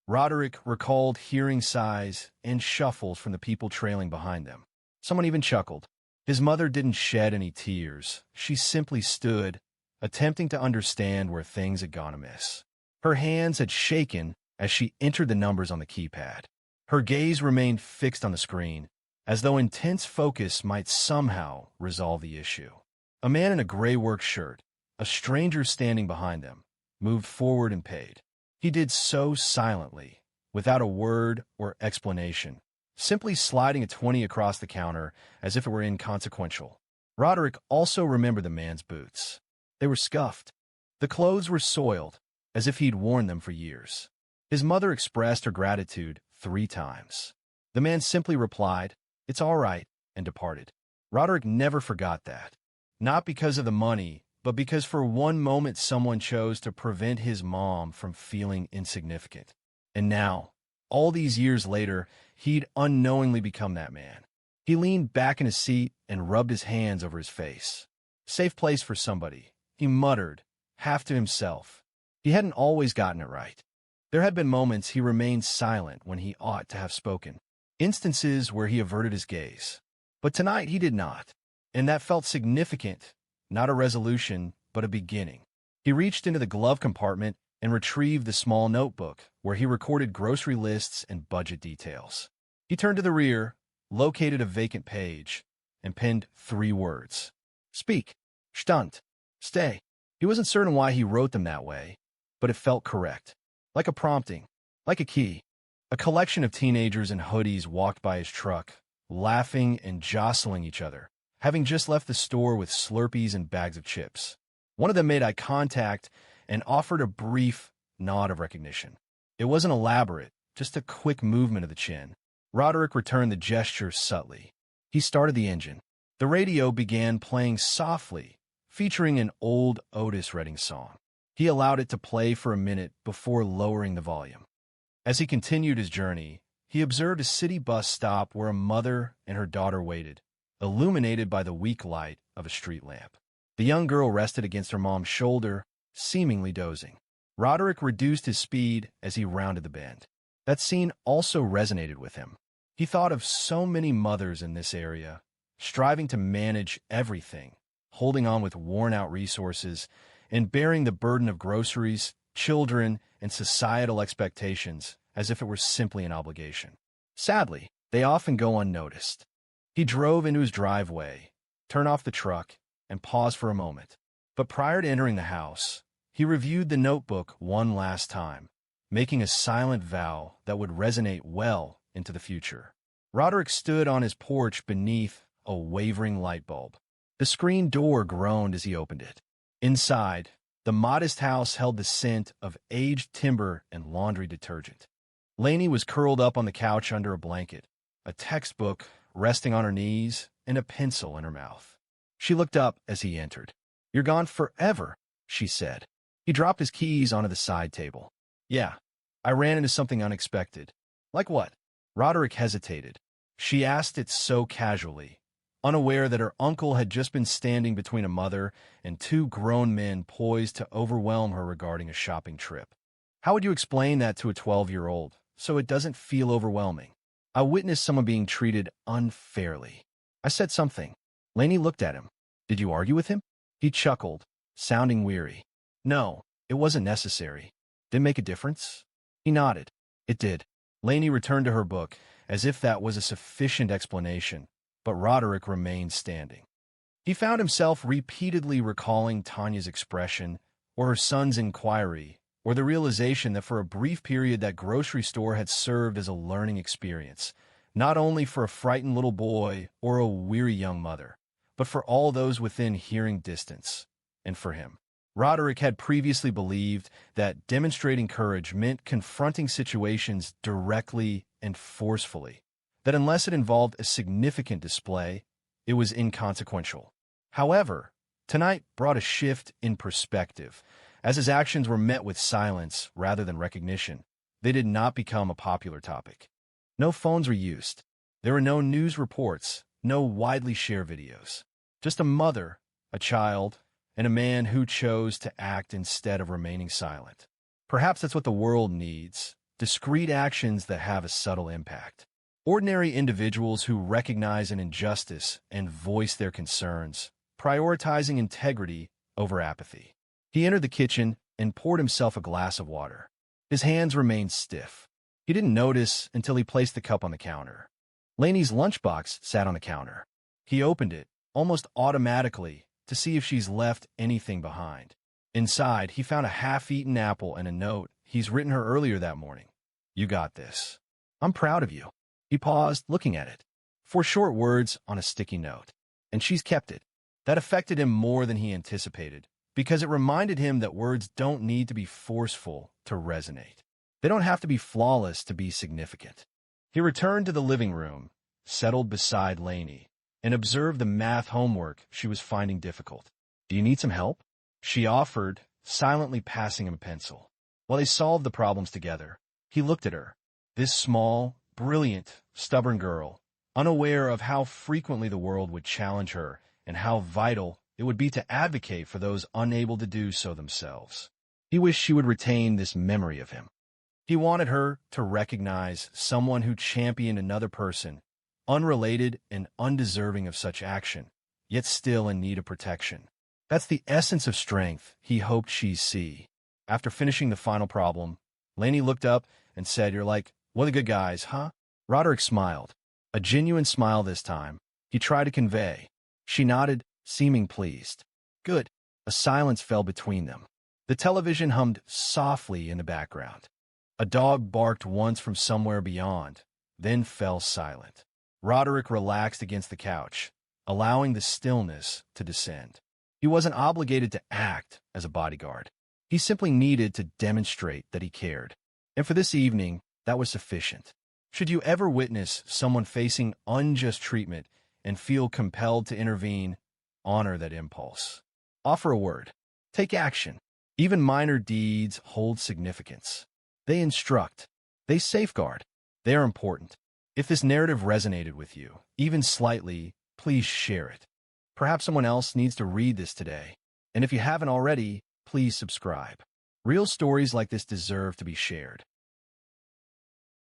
Roderick recalled hearing sighs and shuffles from the people trailing behind them. Someone even chuckled. His mother didn't shed any tears. She simply stood, attempting to understand where things had gone amiss. Her hands had shaken as she entered the numbers on the keypad. Her gaze remained fixed on the screen, as though intense focus might somehow resolve the issue. A man in a gray work shirt, a stranger standing behind them, moved forward and paid. He did so silently, without a word or explanation, simply sliding a 20 across the counter as if it were inconsequential. Roderick also remembered the man's boots. They were scuffed. The clothes were soiled, as if he'd worn them for years. His mother expressed her gratitude 3 times. The man simply replied, "It's all right," and departed. Roderick never forgot that. Not because of the money, but because for one moment someone chose to prevent his mom from feeling insignificant. And now, all these years later, he'd unknowingly become that man. He leaned back in his seat and rubbed his hands over his face. Safe place for somebody, he muttered, half to himself. He hadn't always gotten it right. There had been moments he remained silent when he ought to have spoken, instances where he averted his gaze. But tonight he did not, and that felt significant, not a resolution, but a beginning. He reached into the glove compartment and retrieved the small notebook where he recorded grocery lists and budget details. He turned to the rear, located a vacant page, and penned 3 words. Speak. Stand. Stay. He wasn't certain why he wrote them that way, but it felt correct. Like a prompting, like a key. A collection of teenagers in hoodies walked by his truck, laughing and jostling each other, having just left the store with Slurpees and bags of chips. One of them made eye contact and offered a brief nod of recognition. It wasn't elaborate, just a quick movement of the chin. Roderick returned the gesture subtly. He started the engine. The radio began playing softly, featuring an old Otis Redding song. He allowed it to play for a minute before lowering the volume. As he continued his journey, he observed a city bus stop where a mother and her daughter waited, illuminated by the weak light of a street lamp. The young girl rested against her mom's shoulder, seemingly dozing. Roderick reduced his speed as he rounded the bend. That scene also resonated with him. He thought of so many mothers in this area, striving to manage everything, holding on with worn-out resources, and bearing the burden of groceries, children, and societal expectations as if it were simply an obligation. Sadly, they often go unnoticed. He drove into his driveway, turned off the truck, and paused for a moment. But prior to entering the house, he reviewed the notebook one last time, making a silent vow that would resonate well into the future. Roderick stood on his porch beneath a wavering light bulb. The screen door groaned as he opened it. Inside, the modest house held the scent of aged timber and laundry detergent. Lainey was curled up on the couch under a blanket, a textbook resting on her knees and a pencil in her mouth. She looked up as he entered. "You're gone forever," she said. He dropped his keys onto the side table. "Yeah, I ran into something unexpected." "Like what?" Roderick hesitated. She asked it so casually, unaware that her uncle had just been standing between a mother and 2 grown men poised to overwhelm her regarding a shopping trip. How would you explain that to a 12-year-old so it doesn't feel overwhelming? "I witnessed someone being treated unfairly." I said something. Lainey looked at him. "Did you argue with him?" He chuckled, sounding weary. "No, it wasn't necessary." "Didn't make a difference?" He nodded. "It did." Lainey returned to her book, as if that was a sufficient explanation, but Roderick remained standing. He found himself repeatedly recalling Tanya's expression, or her son's inquiry, or the realization that for a brief period that grocery store had served as a learning experience, not only for a frightened little boy or a weary young mother, but for all those within hearing distance, and for him. Roderick had previously believed that demonstrating courage meant confronting situations directly and forcefully, that unless it involved a significant display, it was inconsequential. However, tonight brought a shift in perspective. As his actions were met with silence rather than recognition, they did not become a popular topic. No phones were used. There were no news reports, no widely shared videos. Just a mother, a child, and a man who chose to act instead of remaining silent. Perhaps that's what the world needs, discrete actions that have a subtle impact. Ordinary individuals who recognize an injustice and voice their concerns, prioritizing integrity over apathy. He entered the kitchen and poured himself a glass of water. His hands remained stiff. He didn't notice until he placed the cup on the counter. Lainey's lunchbox sat on the counter. He opened it, almost automatically, to see if she's left anything behind. Inside, he found a half-eaten apple and a note he's written her earlier that morning. "You got this. I'm proud of you." He paused, looking at it. 4 short words on a sticky note. And she's kept it. That affected him more than he anticipated, because it reminded him that words don't need to be forceful to resonate. They don't have to be flawless to be significant. He returned to the living room, settled beside Lainey, and observed the math homework she was finding difficult. "Do you need some help?" she offered, silently passing him a pencil. While they solved the problems together, he looked at her. This small, brilliant, stubborn girl, unaware of how frequently the world would challenge her and how vital it would be to advocate for those unable to do so themselves. He wished she would retain this memory of him. He wanted her to recognize someone who championed another person, unrelated and undeserving of such action, yet still in need of protection. That's the essence of strength he hoped she'd see. After finishing the final problem, Lainey looked up and said, "You're like one of the good guys, huh?" Roderick smiled. A genuine smile this time. He tried to convey. She nodded, seeming pleased. "Good." A silence fell between them. The television hummed softly in the background. A dog barked once from somewhere beyond, then fell silent. Roderick relaxed against the couch, allowing the stillness to descend. He wasn't obligated to act as a bodyguard. He simply needed to demonstrate that he cared. And for this evening, that was sufficient. Should you ever witness someone facing unjust treatment and feel compelled to intervene, honor that impulse. Offer a word. Take action. Even minor deeds hold significance. They instruct. They safeguard. They are important. If this narrative resonated with you, even slightly, please share it. Perhaps someone else needs to read this today. And if you haven't already, please subscribe. Real stories like this deserve to be shared.